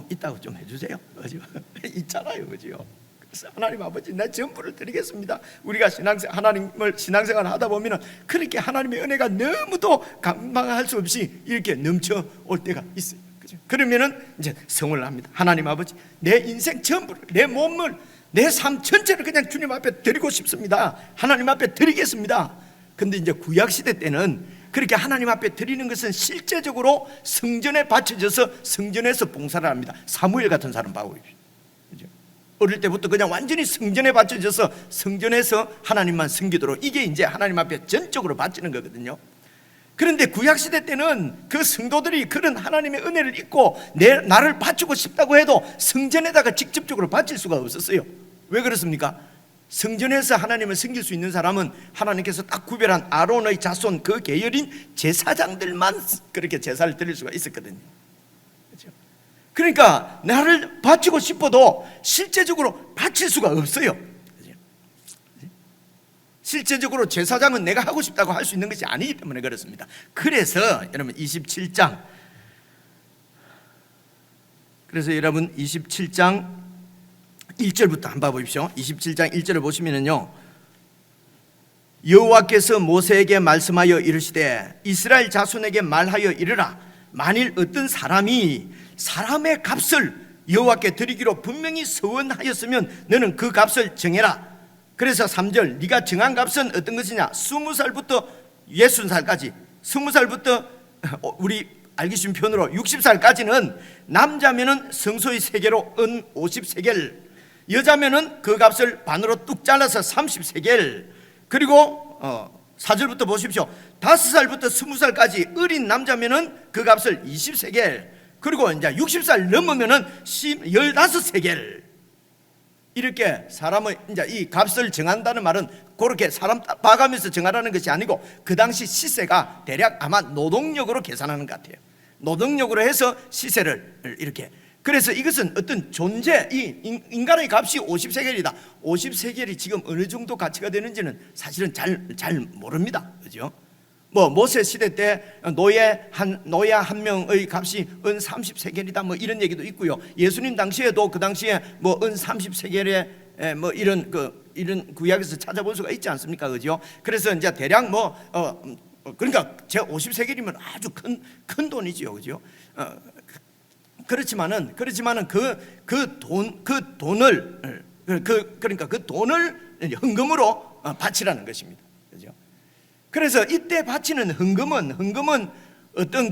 있다고 좀 해주세요. 그죠? 있잖아요, 그죠? 그래서 하나님 아버지 내 전부를 드리겠습니다. 우리가 신앙생활 하다 보면은 그렇게 하나님의 은혜가 너무도 감당할 수 없이 이렇게 넘쳐올 때가 있어요. 그죠? 그러면은 이제 성을 합니다. 하나님 아버지 내 인생 전부를, 내 몸을, 내 삶 전체를 그냥 주님 앞에 드리고 싶습니다. 하나님 앞에 드리겠습니다. 근데 이제 구약시대 때는 그렇게 하나님 앞에 드리는 것은 실제적으로 성전에 바쳐져서 성전에서 봉사를 합니다. 사무엘 같은 사람 봐보십시오. 그죠? 어릴 때부터 그냥 완전히 성전에 바쳐져서 성전에서 하나님만 섬기도록, 이게 이제 하나님 앞에 전적으로 바치는 거거든요. 그런데 구약시대 때는 그 성도들이 그런 하나님의 은혜를 입고 나를 바치고 싶다고 해도 성전에다가 직접적으로 바칠 수가 없었어요. 왜 그렇습니까? 성전에서 하나님을 섬길 수 있는 사람은 하나님께서 딱 구별한 아론의 자손 그 계열인 제사장들만 그렇게 제사를 드릴 수가 있었거든요. 그렇죠? 그러니까 나를 바치고 싶어도 실제적으로 바칠 수가 없어요. 그렇죠? 실제적으로 제사장은 내가 하고 싶다고 할 수 있는 것이 아니기 때문에 그렇습니다. 그래서 여러분 27장, 그래서 여러분 27장 1절부터 한번 보십시오. 27장 1절을 보시면은요, 여호와께서 모세에게 말씀하여 이르시되 이스라엘 자손에게 말하여 이르라. 만일 어떤 사람이 사람의 값을 여호와께 드리기로 분명히 서원하였으면 너는 그 값을 정해라. 그래서 3절, 네가 정한 값은 어떤 것이냐? 20살부터 60살까지, 20살부터 우리 알기 쉬운 표현으로 60살까지는 남자면은 성소의 세계로 은 50세겔, 여자면은 그 값을 반으로 뚝 잘라서 30세겔. 그리고 4절부터 보십시오. 5살부터 20살까지 어린 남자면은 그 값을 20세겔. 그리고 이제 60살 넘으면은 15세겔. 이렇게 사람의 이제 이 값을 정한다는 말은 그렇게 사람 봐가면서 정하라는 것이 아니고 그 당시 시세가 대략 아마 노동력으로 계산하는 것 같아요. 노동력으로 해서 시세를 이렇게. 그래서 이것은 어떤 존재, 이 인간의 값이 50세겔이다. 50세겔이 지금 어느 정도 가치가 되는지는 사실은 잘 모릅니다. 그죠? 뭐 모세 시대 때 노예 한 명의 값이 은 30세겔이다. 뭐 이런 얘기도 있고요. 예수님 당시에도 그 당시에 뭐 은 30세겔에 뭐 이런 구약에서 찾아볼 수가 있지 않습니까? 그죠? 그래서 이제 대략 그러니까 제 50세겔이면 아주 큰 돈이지요. 그죠? 그렇지만은 그 돈을 헌금으로 바치라는 것입니다. 그죠? 그래서 이때 바치는 헌금은 어떤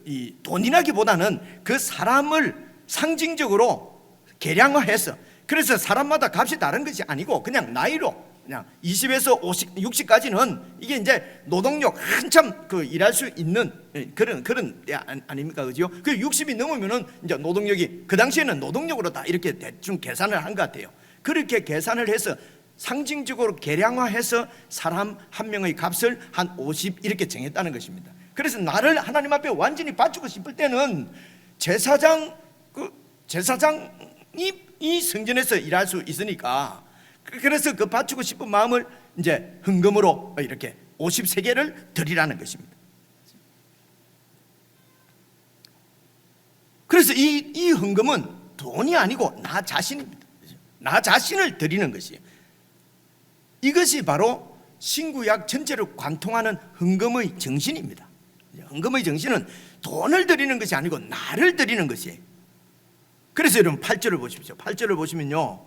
이 돈이라기보다는 그 사람을 상징적으로 계량화해서, 그래서 사람마다 값이 다른 것이 아니고 그냥 나이로 그냥 20에서 50, 60까지는 이게 이제 노동력 한참 일할 수 있는 그런 때 아닙니까? 그죠? 그 60이 넘으면은 이제 노동력이, 그 당시에는 노동력으로 다 이렇게 대충 계산을 한 것 같아요. 그렇게 계산을 해서 상징적으로 계량화해서 사람 한 명의 값을 한 50 이렇게 정했다는 것입니다. 그래서 나를 하나님 앞에 완전히 바치고 싶을 때는 제사장이 이 성전에서 일할 수 있으니까, 그래서 그 바치고 싶은 마음을 이제 헌금으로 이렇게 50세겔을 드리라는 것입니다. 그래서 이 헌금은 돈이 아니고 나 자신입니다. 나 자신을 드리는 것이에요. 이것이 바로 신구약 전체를 관통하는 헌금의 정신입니다. 헌금의 정신은 돈을 드리는 것이 아니고 나를 드리는 것이에요. 그래서 여러분 8절을 보십시오. 8절을 보시면요,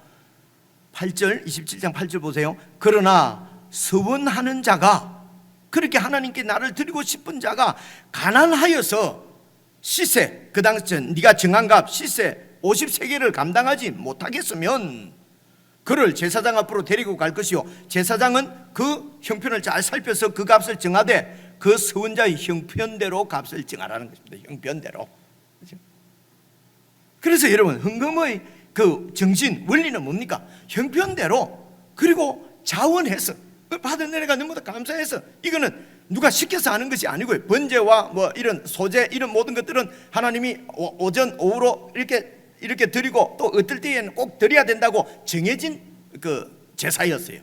8절 27장 8절 보세요. 그러나 서원하는 자가, 그렇게 하나님께 나를 드리고 싶은 자가 가난하여서 시세, 그 당시 네가 정한 값 시세 50세겔을 감당하지 못하겠으면 그를 제사장 앞으로 데리고 갈 것이요, 제사장은 그 형편을 잘 살펴서 그 값을 정하되 그 서원자의 형편대로 값을 정하라는 것입니다. 형편대로. 그래서 여러분 헌금의 그 정신, 원리는 뭡니까? 형편대로, 그리고 자원해서 받은 은혜가 너무나 감사해서, 이거는 누가 시켜서 하는 것이 아니고요. 번제와 뭐 이런 소제, 이런 모든 것들은 하나님이 오전 오후로 이렇게 이렇게 드리고 또 어떨 때에는 꼭 드려야 된다고 정해진 그 제사였어요.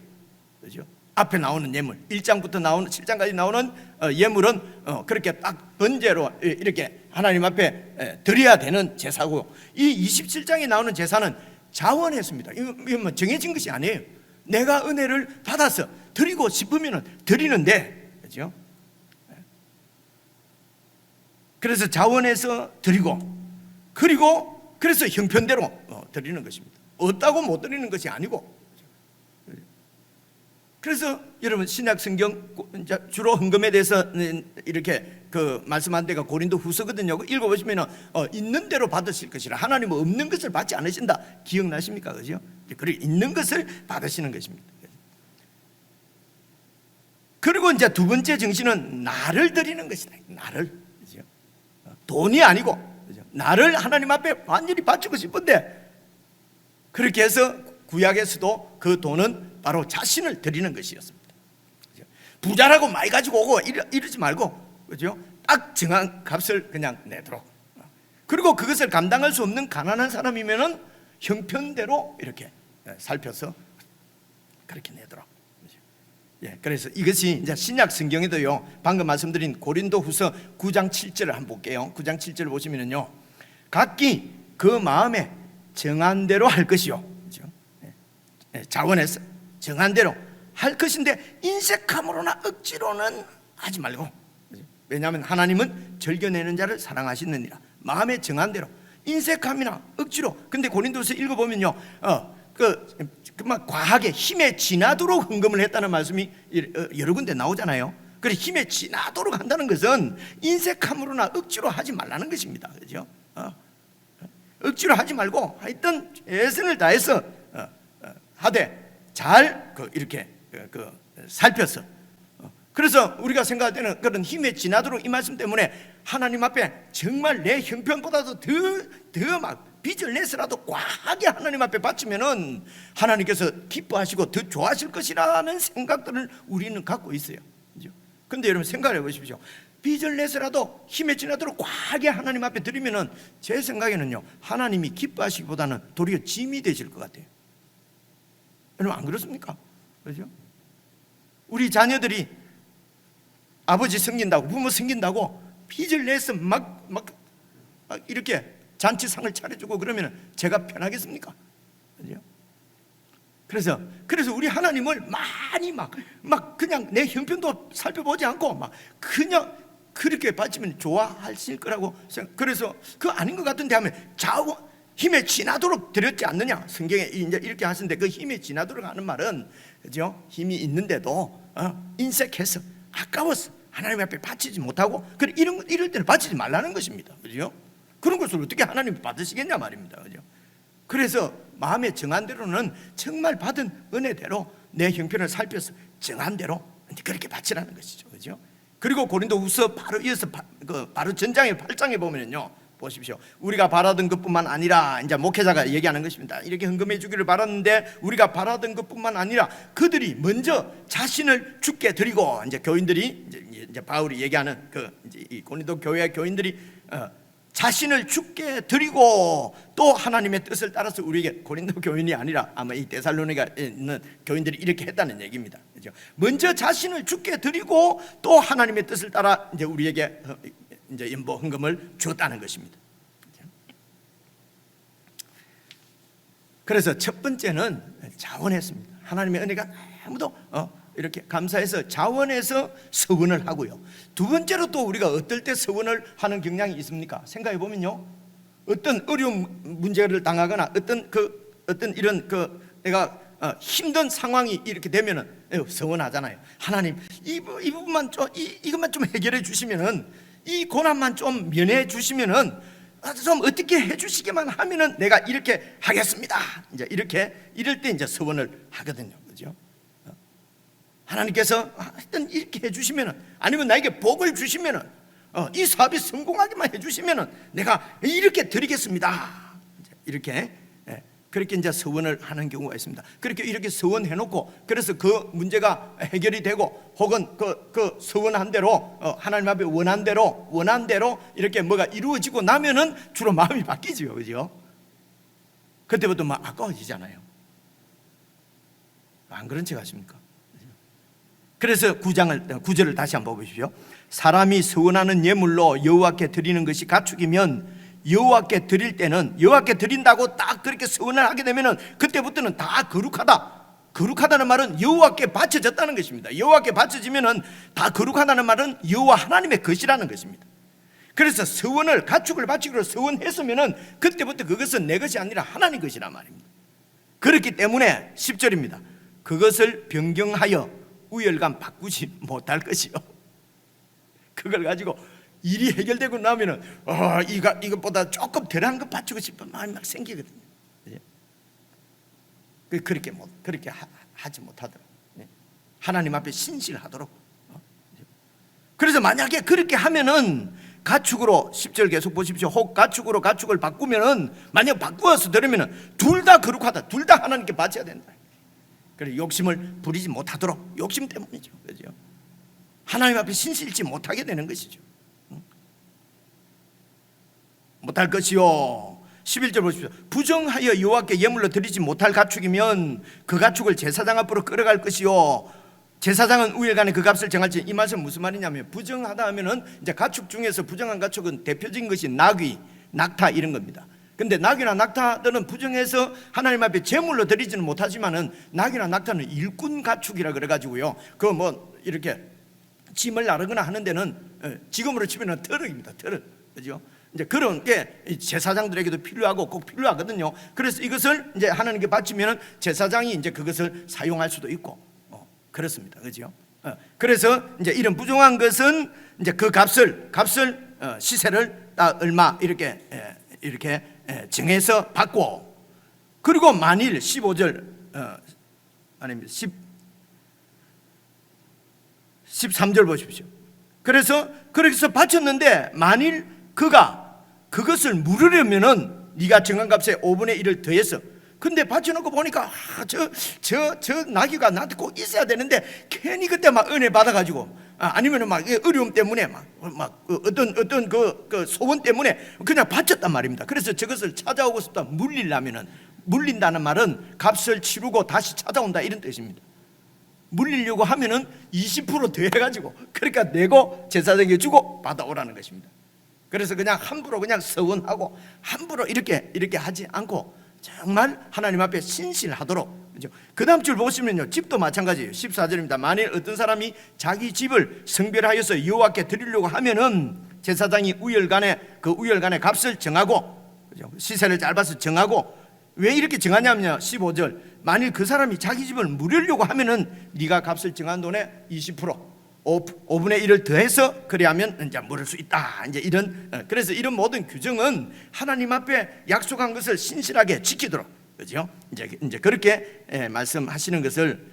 그죠? 앞에 나오는 예물, 1장부터 나오는 7장까지 나오는 예물은 그렇게 딱 번제로 이렇게 하나님 앞에 드려야 되는 제사고요. 이 27장에 나오는 제사는 자원했습니다. 이건 뭐 정해진 것이 아니에요. 내가 은혜를 받아서 드리고 싶으면 드리는데, 그죠? 그래서 자원해서 드리고, 그리고 그래서 형편대로 드리는 것입니다. 없다고 못 드리는 것이 아니고. 그래서 여러분 신약 성경 주로 헌금에 대해서 이렇게 그 말씀한 데가 고린도 후서거든요. 읽어보시면 있는 대로 받으실 것이라, 하나님은 없는 것을 받지 않으신다. 기억나십니까? 그죠? 그리고 있는 것을 받으시는 것입니다. 그리고 이제 두 번째 정신은 나를 드리는 것이다. 나를, 그죠? 돈이 아니고, 그죠? 나를 하나님 앞에 완전히 바치고 싶은데, 그렇게 해서 구약에서도 그 돈은 바로 자신을 드리는 것이었습니다. 그죠? 부자라고 많이 가지고 오고 이러지 말고, 그죠? 딱 정한 값을 그냥 내도록. 그리고 그것을 감당할 수 없는 가난한 사람이면은 형편대로 이렇게 살펴서 그렇게 내도록. 그죠? 예, 그래서 이것이 이제 신약 성경에도요. 방금 말씀드린 고린도후서 9장 7절을 한번 볼게요. 9장 7절을 보시면은요, 각기 그 마음에 정한 대로 할 것이요. 그죠? 자원해서 정한 대로 할 것인데 인색함으로나 억지로는 하지 말고. 왜냐하면 하나님은 즐겨내는 자를 사랑하시느니라. 마음에 정한 대로, 인색함이나 억지로. 근데 고린도서 읽어보면요, 막 과하게 힘에 지나도록 헌금을 했다는 말씀이 여러 군데 나오잖아요. 그래서 힘에 지나도록 한다는 것은 인색함으로나 억지로 하지 말라는 것입니다. 그죠? 억지로 하지 말고 하여튼 최선을 다해서 하되 잘 이렇게 살펴서. 그래서 우리가 생각할 때는 그런 힘에 지나도록 이 말씀 때문에 하나님 앞에 정말 내 형편보다도 더 막 빚을 내서라도 과하게 하나님 앞에 바치면은 하나님께서 기뻐하시고 더 좋아하실 것이라는 생각들을 우리는 갖고 있어요. 그죠? 근데 여러분 생각해 보십시오. 빚을 내서라도 힘에 지나도록 과하게 하나님 앞에 드리면은 제 생각에는요, 하나님이 기뻐하시기보다는 도리어 짐이 되실 것 같아요. 여러분 안 그렇습니까? 그렇죠? 우리 자녀들이 아버지 섬긴다고, 부모 섬긴다고 빚을 내서 막 이렇게 잔치상을 차려주고 그러면 제가 편하겠습니까? 그렇죠? 그래서 우리 하나님을 많이 막 그냥 내 형편도 살펴보지 않고 막 그냥 그렇게 바치면 좋아하실 거라고 생각. 그래서 그 아닌 것 같은데 하면 힘에 지나도록 드렸지 않느냐. 성경에 이제 이렇게 하시는데 그 힘에 지나도록 하는 말은, 그죠? 힘이 있는데도 인색해서 아까워서 하나님 앞에 바치지 못하고, 그래 이럴 때는 바치지 말라는 것입니다. 그죠? 그런 것을 어떻게 하나님 받으시겠냐 말입니다. 그죠? 그래서 마음에 정한 대로는 정말 받은 은혜대로 내 형편을 살펴서 정한 대로 그렇게 바치라는 것이죠. 그죠? 그리고 고린도후서 바로 이어서 바로 전장의 8장에 보면요, 보십시오. 우리가 바라던 것뿐만 아니라, 이제 목회자가 얘기하는 것입니다. 이렇게 헌금해 주기를 바랐는데 우리가 바라던 것뿐만 아니라 그들이 먼저 자신을 주께 드리고, 이제 교인들이 이제 바울이 얘기하는 이제 이 고린도 교회 교인들이 자신을 주께 드리고 또 하나님의 뜻을 따라서 우리에게, 고린도 교인이 아니라 아마 이 데살로니가에 있는 교인들이 이렇게 했다는 얘기입니다. 그죠? 먼저 자신을 주께 드리고 또 하나님의 뜻을 따라 이제 우리에게 이제 연보 헌금을 주었다는 것입니다. 그래서 첫 번째는 자원했습니다. 하나님의 은혜가 아무도 이렇게 감사해서 자원해서 서원을 하고요. 두 번째로 또 우리가 어떨 때 서원을 하는 경향이 있습니까? 생각해 보면요, 어떤 어려운 문제를 당하거나 어떤 이런 내가 힘든 상황이 이렇게 되면은 서원하잖아요. 하나님 이 부분만 이것만 좀 해결해 주시면은, 이 고난만 좀 면해 주시면은, 좀 어떻게 해 주시기만 하면은 내가 이렇게 하겠습니다. 이제 이럴 때 이제 서원을 하거든요. 그죠? 하나님께서 하여튼 이렇게 해 주시면은, 아니면 나에게 복을 주시면은, 이 사업이 성공하게만 해 주시면은 내가 이렇게 드리겠습니다. 이렇게 그렇게 이제 서원을 하는 경우가 있습니다. 그렇게 이렇게 서원해 놓고, 그래서 그 문제가 해결이 되고, 혹은 그 서원한 대로 하나님 앞에 원한 대로 이렇게 뭐가 이루어지고 나면은 주로 마음이 바뀌죠. 그죠? 그때부터 막 아까워지잖아요. 안 그런 척 하십니까? 그래서 9절을 다시 한번 보십시오. 사람이 서원하는 예물로 여호와께 드리는 것이 가축이면 여호와께 드릴 때는, 여호와께 드린다고 딱 그렇게 서원을 하게 되면은 그때부터는 다 거룩하다. 거룩하다는 말은 여호와께 바쳐졌다는 것입니다. 여호와께 바쳐지면은 다 거룩하다는 말은 여호와 하나님의 것이라는 것입니다. 그래서 서원을, 가축을 바치기로 서원했으면은 그때부터 그것은 내 것이 아니라 하나님 것이란 말입니다. 그렇기 때문에 10절입니다. 그것을 변경하여 우열감 바꾸지 못할 것이요. 그걸 가지고 일이 해결되고 나면은 이것보다 조금 덜한 것 바치고 싶은 마음이 막 생기거든요. 그렇게 하지 못하도록, 하나님 앞에 신실하도록. 그래서 만약에 그렇게 하면은 가축으로, 10절 계속 보십시오. 혹 가축으로 가축을 바꾸면은, 만약 바꾸어서 들으면은 둘 다 거룩하다, 둘 다 하나님께 바쳐야 된다. 그래서 욕심을 부리지 못하도록, 욕심 때문이죠. 그죠? 하나님 앞에 신실치 못하게 되는 것이죠. 못할 것이요. 11절 보십시오. 부정하여 여호와께 예물로 드리지 못할 가축이면 그 가축을 제사장 앞으로 끌어갈 것이요. 제사장은 우열간에 그 값을 정할지. 이 말씀 무슨 말이냐면, 부정하다 하면은 이제 가축 중에서 부정한 가축은 대표적인 것이 나귀, 낙타 이런 겁니다. 근데 나귀나 낙타들은 부정해서 하나님 앞에 제물로 드리지는 못하지만은, 나귀나 낙타는 일꾼 가축이라 그래가지고요, 그 뭐 이렇게 짐을 나르거나 하는 데는, 지금으로 치면은 트럭입니다. 트럭. 그죠? 이제 그런 게 제사장들에게도 필요하고 꼭 필요하거든요. 그래서 이것을 이제 하나님께 바치면은 제사장이 이제 그것을 사용할 수도 있고, 그렇습니다. 그죠? 그래서 이제 이런 부정한 것은 이제 그 값을 시세를 딱 얼마 이렇게 정해서 받고, 그리고 만일 15절 아닙니다. 13절 보십시오. 그래서 바쳤는데 만일 그가 그것을 물으려면은 네가 정한 값에 5분의 1을 더해서, 근데 바쳐놓고 보니까 저 나귀가 나한테 꼭 있어야 되는데 괜히 그때 막 은혜 받아가지고, 아니면은 막 어려움 때문에 막 어떤 그 소원 때문에 그냥 바쳤단 말입니다. 그래서 저것을 찾아오고 싶다 물리려면은, 물린다는 말은 값을 치르고 다시 찾아온다 이런 뜻입니다. 물리려고 하면은 20% 더해가지고, 그러니까 내고 제사장에게 주고 받아오라는 것입니다. 그래서 그냥 함부로 그냥 서원하고 함부로 이렇게 하지 않고 정말 하나님 앞에 신실하도록. 그죠? 그 다음 줄 보시면요, 집도 마찬가지예요. 14절입니다. 만일 어떤 사람이 자기 집을 성별하여서 여호와께 드리려고 하면은 제사장이 우열간에 값을 정하고, 그죠? 시세를 잘 봐서 정하고. 왜 이렇게 정하냐면요, 15절, 만일 그 사람이 자기 집을 물으려고 하면은 네가 값을 정한 돈에 20% 5분의 1을 더해서 그래야면 이제 물을 수 있다. 이제 이런, 그래서 이런 모든 규정은 하나님 앞에 약속한 것을 신실하게 지키도록, 그죠? 이제 그렇게 말씀하시는 것을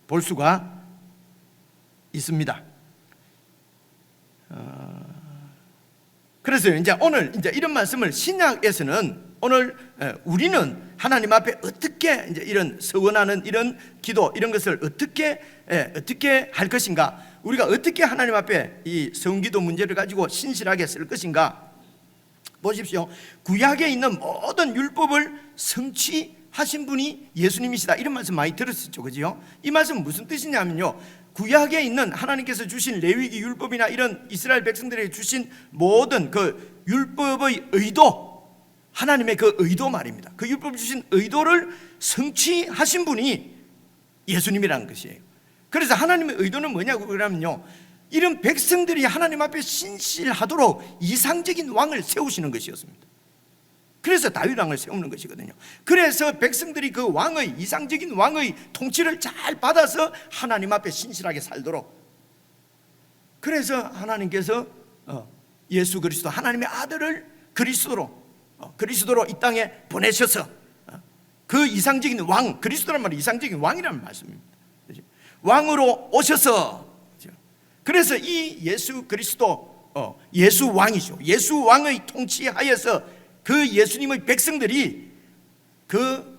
볼 수가 있습니다. 그래서 이제 오늘 이제 이런 말씀을 신약에서는, 오늘 우리는 하나님 앞에 어떻게 이제 이런 서원하는 이런 기도, 이런 것을 어떻게 할 것인가, 우리가 어떻게 하나님 앞에 이 성기도 문제를 가지고 신실하게 쓸 것인가 보십시오. 구약에 있는 모든 율법을 성취하신 분이 예수님이시다, 이런 말씀 많이 들었었죠. 그죠? 이 말씀은 무슨 뜻이냐면요, 구약에 있는 하나님께서 주신 레위기 율법이나 이런 이스라엘 백성들에게 주신 모든 그 율법의 의도, 하나님의 그 의도 말입니다. 그 율법 주신 의도를 성취하신 분이 예수님이라는 것이에요. 그래서 하나님의 의도는 뭐냐고 그러면요, 이런 백성들이 하나님 앞에 신실하도록 이상적인 왕을 세우시는 것이었습니다. 그래서 다윗 왕을 세우는 것이거든요. 그래서 백성들이 그 왕의, 이상적인 왕의 통치를 잘 받아서 하나님 앞에 신실하게 살도록, 그래서 하나님께서 예수 그리스도, 하나님의 아들을 그리스도로 이 땅에 보내셔서 그 이상적인 왕, 그리스도란 말이 이상적인 왕이라는 말씀입니다. 왕으로 오셔서, 그래서 이 예수 그리스도, 예수 왕이죠. 예수 왕의 통치하여서 그 예수님의 백성들이 그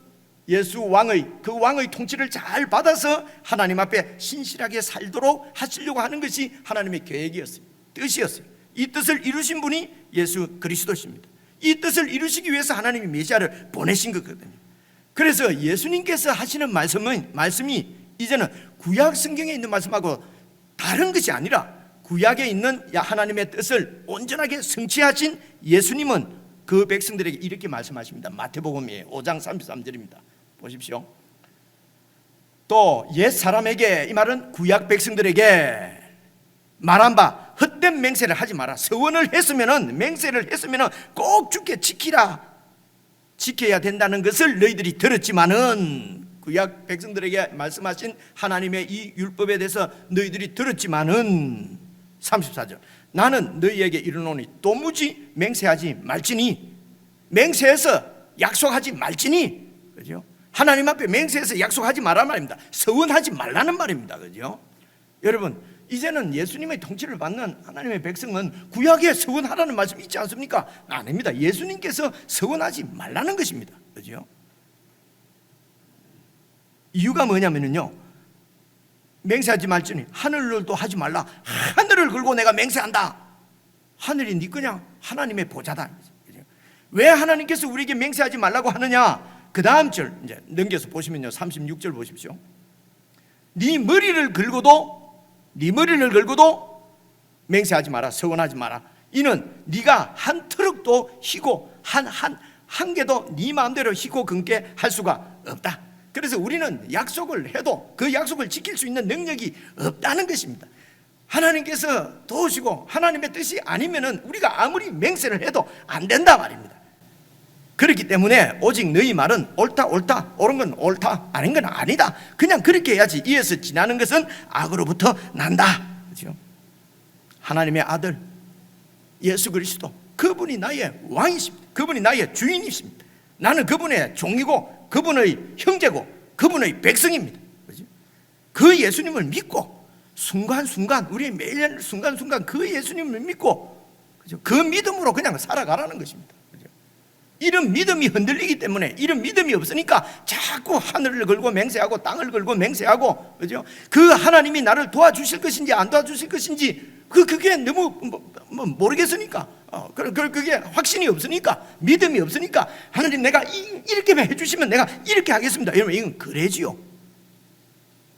예수 왕의 통치를 잘 받아서 하나님 앞에 신실하게 살도록 하시려고 하는 것이 하나님의 계획이었어요. 뜻이었어요. 이 뜻을 이루신 분이 예수 그리스도십니다. 이 뜻을 이루시기 위해서 하나님이 메시아를 보내신 거거든요. 그래서 예수님께서 하시는 말씀이 이제는 구약 성경에 있는 말씀하고 다른 것이 아니라 구약에 있는 하나님의 뜻을 온전하게 성취하신 예수님은 그 백성들에게 이렇게 말씀하십니다. 마태복음이에요. 5장 33절입니다. 보십시오. 또 옛 사람에게, 이 말은 구약 백성들에게 말한 바 헛된 맹세를 하지 마라. 서원을 했으면은, 맹세를 했으면은 꼭 주께 지켜야 된다는 것을 너희들이 들었지만은, 구약 백성들에게 말씀하신 하나님의 이 율법에 대해서 너희들이 들었지만은, 34절, 나는 너희에게 이르노니 도무지 맹세하지 말지니, 맹세해서 약속하지 말지니, 그죠? 하나님 앞에 맹세해서 약속하지 말라 말입니다. 서원하지 말라는 말입니다. 그죠? 여러분, 이제는 예수님의 통치를 받는 하나님의 백성은 구약에 서원하라는 말씀이 있지 않습니까? 아닙니다. 예수님께서 서원하지 말라는 것입니다. 그죠? 이유가 뭐냐면요, 맹세하지 말지니 하늘도 하지 말라. 하늘을 걸고 내가 맹세한다. 하늘이 네 거냐? 하나님의 보좌다. 그죠? 왜 하나님께서 우리에게 맹세하지 말라고 하느냐? 그 다음 절 이제 넘겨서 보시면요, 36절 보십시오. 네 머리를 걸고도 맹세하지 마라. 서원하지 마라. 이는 네가 한 트럭도 희고 한 개도 네 마음대로 희고 금게 할 수가 없다. 그래서 우리는 약속을 해도 그 약속을 지킬 수 있는 능력이 없다는 것입니다. 하나님께서 도우시고 하나님의 뜻이 아니면은 우리가 아무리 맹세를 해도 안 된다 말입니다. 그렇기 때문에 오직 너희 말은 옳다, 옳은 건 옳다, 아닌 건 아니다. 그냥 그렇게 해야지. 이에서 지나는 것은 악으로부터 난다. 그렇죠? 하나님의 아들 예수 그리스도, 그분이 나의 왕이십니다. 그분이 나의 주인이십니다. 나는 그분의 종이고 그분의 형제고 그분의 백성입니다. 그렇죠? 그 예수님을 믿고 순간순간, 우리의 매일 순간순간 그 예수님을 믿고, 그렇죠? 그 믿음으로 그냥 살아가라는 것입니다. 이런 믿음이 흔들리기 때문에, 이런 믿음이 없으니까 자꾸 하늘을 걸고 맹세하고 땅을 걸고 맹세하고, 그죠? 그 하나님이 나를 도와주실 것인지 안 도와주실 것인지 그게 너무 모르겠으니까, 그게 확신이 없으니까, 믿음이 없으니까, 하나님 내가 이렇게만 해주시면 내가 이렇게 하겠습니다. 여러분, 이건 그래지요.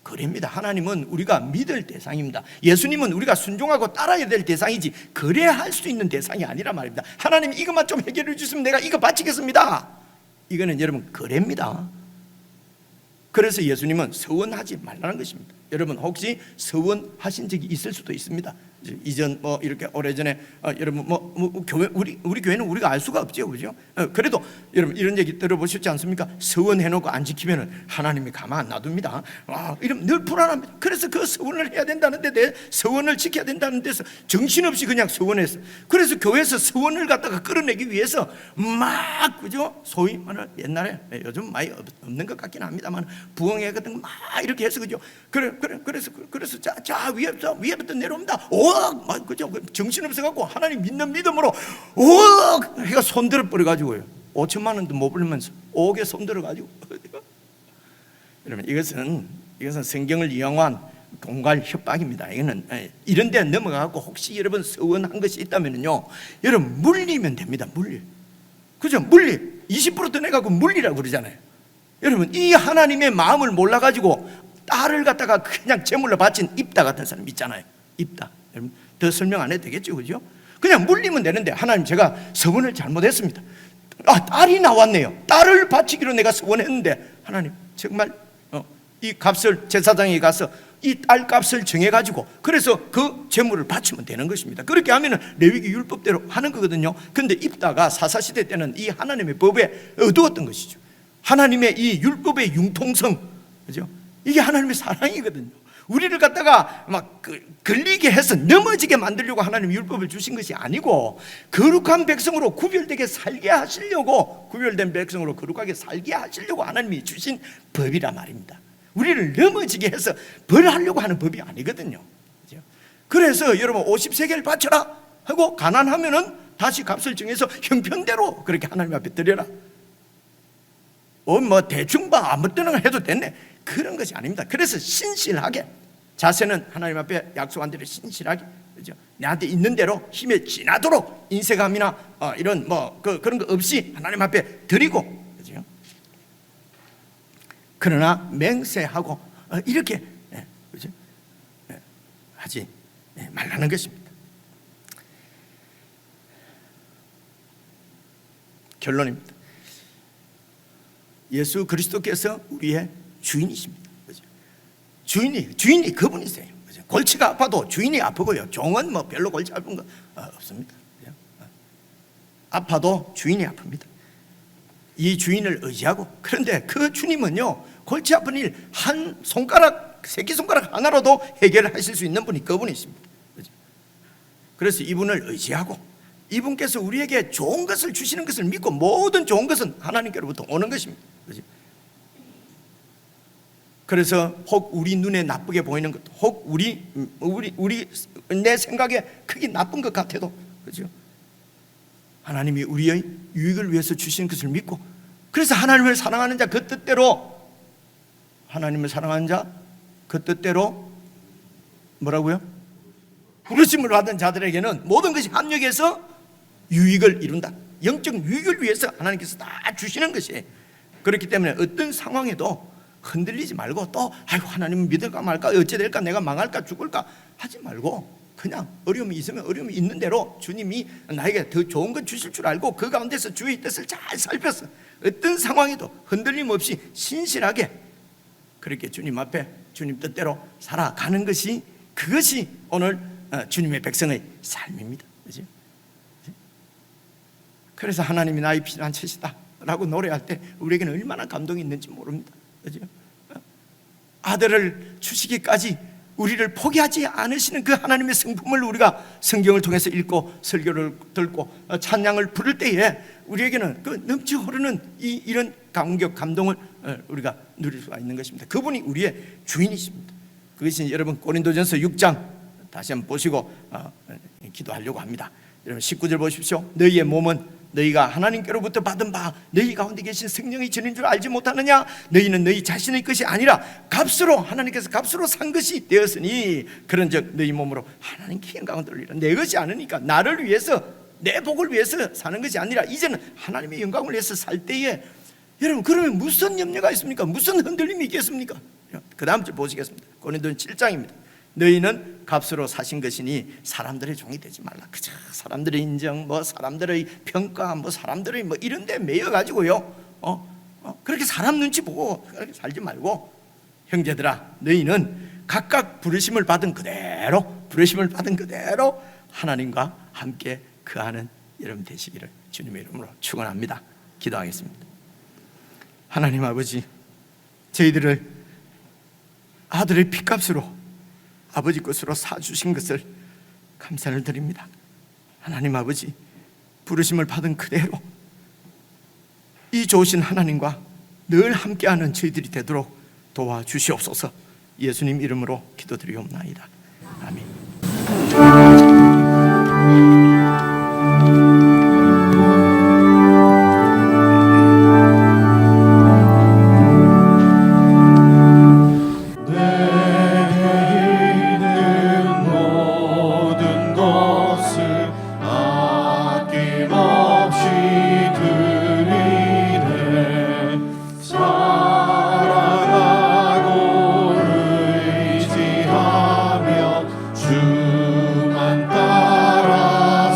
그래입니다. 하나님은 우리가 믿을 대상입니다. 예수님은 우리가 순종하고 따라야 될 대상이지 그래야 할 수 있는 대상이 아니란 말입니다. 하나님 이것만 좀 해결해 주시면 내가 이거 바치겠습니다. 이거는 여러분 그래입니다. 그래서 예수님은 서원하지 말라는 것입니다. 여러분 혹시 서원하신 적이 있을 수도 있습니다. 이전 이렇게 오래전에 여러분 교회 우리 교회는 우리가 알 수가 없죠, 그죠? 그래도 여러분 이런 얘기 들어보셨지 않습니까? 서원해놓고 안 지키면은 하나님이 가만 안 놔둡니다. 이러면 늘 불안합니다. 그래서 그 서원을 해야 된다는데, 내 서원을 지켜야 된다는 데서 정신없이 그냥 서원했어. 그래서 교회에서 서원을 갖다가 끌어내기 위해서 막, 그죠? 소위 말하는 옛날에, 요즘 많이 없는 것 같긴 합니다만 부흥회 같은 거 막 이렇게 해서, 그죠? 그래서 자 위에부터 내려옵니다. 막 그죠? 정신없어갖고 하나님 믿는 믿음으로 해가 손들어 버려가지고요. 5천만 원도 못 벌면서 5억에 손들어가지고. 여러분 이것은 성경을 이용한 공갈 협박입니다. 이거는 이런 데 넘어가고 혹시 여러분 서원한 것이 있다면요, 여러분 물리면 됩니다. 그죠? 물리 20% 내가고 물리라고 그러잖아요. 여러분 이 하나님의 마음을 몰라가지고 딸을 갖다가 그냥 제물로 바친 입다 같은 사람 있잖아요. 입다. 여러분 더 설명 안 해도 되겠죠, 그죠? 그냥 물리면 되는데, 하나님 제가 서원을 잘못했습니다. 딸이 나왔네요. 딸을 바치기로 내가 서원했는데, 하나님 정말 이 값을 제사장에 가서 이 딸 값을 정해가지고 그래서 그 제물을 바치면 되는 것입니다. 그렇게 하면은 레위기 율법대로 하는 거거든요. 근데 입다가 사사시대 때는 이 하나님의 법에 어두웠던 것이죠. 하나님의 이 율법의 융통성, 그죠? 이게 하나님의 사랑이거든요. 우리를 갖다가 막 걸리게 해서 넘어지게 만들려고 하나님 율법을 주신 것이 아니고, 거룩한 백성으로 구별되게 살게 하시려고, 구별된 백성으로 거룩하게 살게 하시려고 하나님이 주신 법이란 말입니다. 우리를 넘어지게 해서 벌하려고 하는 법이 아니거든요. 그래서 여러분 50세겔 바쳐라 하고 가난하면은 다시 값을 정해서 형편대로 그렇게 하나님 앞에 드려라. 대충 아무 때나 해도 됐네, 그런 것이 아닙니다. 그래서 신실하게, 자세는 하나님 앞에 약속한 대로 신실하게, 그죠? 내한테 있는 대로 힘에 지나도록 인색함이나 이런 그런 거 없이 하나님 앞에 드리고, 그죠? 그러나 맹세하고 이렇게 그죠? 하지 말라는 것입니다. 결론입니다. 예수 그리스도께서 우리의 주인이십니다. 그죠? 주인이 그분이세요. 그죠? 골치가 아파도 주인이 아프고요. 종은 뭐 별로 골치 아픈 거 없습니다. 그죠? 아파도 주인이 아픕니다. 이 주인을 의지하고, 그런데 그 주님은요, 골치 아픈 일 한 손가락, 새끼손가락 하나로도 해결하실 수 있는 분이 그분이십니다. 그죠? 그래서 이분을 의지하고, 이분께서 우리에게 좋은 것을 주시는 것을 믿고, 모든 좋은 것은 하나님께로부터 오는 것입니다. 그죠? 그래서 혹 우리 눈에 나쁘게 보이는 것도, 혹 우리 내 생각에 크게 나쁜 것 같아도, 그죠? 하나님이 우리의 유익을 위해서 주시는 것을 믿고, 그래서 하나님을 사랑하는 자 그 뜻대로, 하나님을 사랑하는 자 그 뜻대로 뭐라고요? 부르심을 받은 자들에게는 모든 것이 합력해서 유익을 이룬다. 영적 유익을 위해서 하나님께서 다 주시는 것이에요. 그렇기 때문에 어떤 상황에도 흔들리지 말고, 또 아이고 하나님 믿을까 말까, 어찌 될까, 내가 망할까 죽을까 하지 말고, 그냥 어려움이 있으면 어려움이 있는 대로 주님이 나에게 더 좋은 것 주실 줄 알고, 그 가운데서 주의 뜻을 잘 살펴서 어떤 상황에도 흔들림 없이 신실하게 그렇게 주님 앞에 주님 뜻대로 살아가는 것이, 그것이 오늘 주님의 백성의 삶입니다. 그렇죠? 그래서 하나님이 나의 피난처시다 라고 노래할 때 우리에게는 얼마나 감동이 있는지 모릅니다. 그렇죠? 아들을 주시기까지 우리를 포기하지 않으시는 그 하나님의 성품을 우리가 성경을 통해서 읽고 설교를 듣고 찬양을 부를 때에 우리에게는 그 넘치 흐르는 이런 감동을 우리가 누릴 수가 있는 것입니다. 그분이 우리의 주인이십니다. 그것이 여러분 고린도전서 6장 다시 한번 보시고 기도하려고 합니다. 여러분 19절 보십시오. 너희의 몸은 너희가 하나님께로부터 받은 바 너희 가운데 계신 성령이 주는 줄 알지 못하느냐? 너희는 너희 자신의 것이 아니라 값으로, 하나님께서 값으로 산 것이 되었으니, 그런즉 너희 몸으로 하나님께 영광을 돌리라. 내 것이 아니니까, 나를 위해서, 내 복을 위해서 사는 것이 아니라 이제는 하나님의 영광을 위해서 살 때에, 여러분 그러면 무슨 염려가 있습니까? 무슨 흔들림이 있겠습니까? 그 다음 절 보시겠습니다. 고린도전 7장입니다. 너희는 값으로 사신 것이니 사람들의 종이 되지 말라. 그저 사람들의 인정, 사람들의 평가, 사람들의 이런 데 매여 가지고요, 그렇게 사람 눈치 보고 그렇게 살지 말고, 형제들아 너희는 각각 부르심을 받은 그대로 하나님과 함께 거하는 여러분 되시기를 주님의 이름으로 축원합니다. 기도하겠습니다. 하나님 아버지, 저희들을 아들의 피값으로 아버지 것으로 사주신 것을 감사를 드립니다. 하나님 아버지, 부르심을 받은 그대로 이 좋으신 하나님과 늘 함께하는 저희들이 되도록 도와주시옵소서. 예수님 이름으로 기도드리옵나이다. 아멘. 주만 따라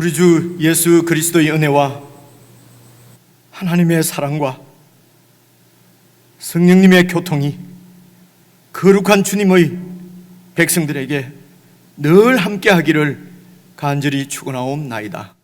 우리 주 예수 그리스도의 은혜와 하나님의 사랑과 성령님의 교통이 거룩한 주님의 백성들에게 늘 함께하기를 간절히 축원하옵나이다.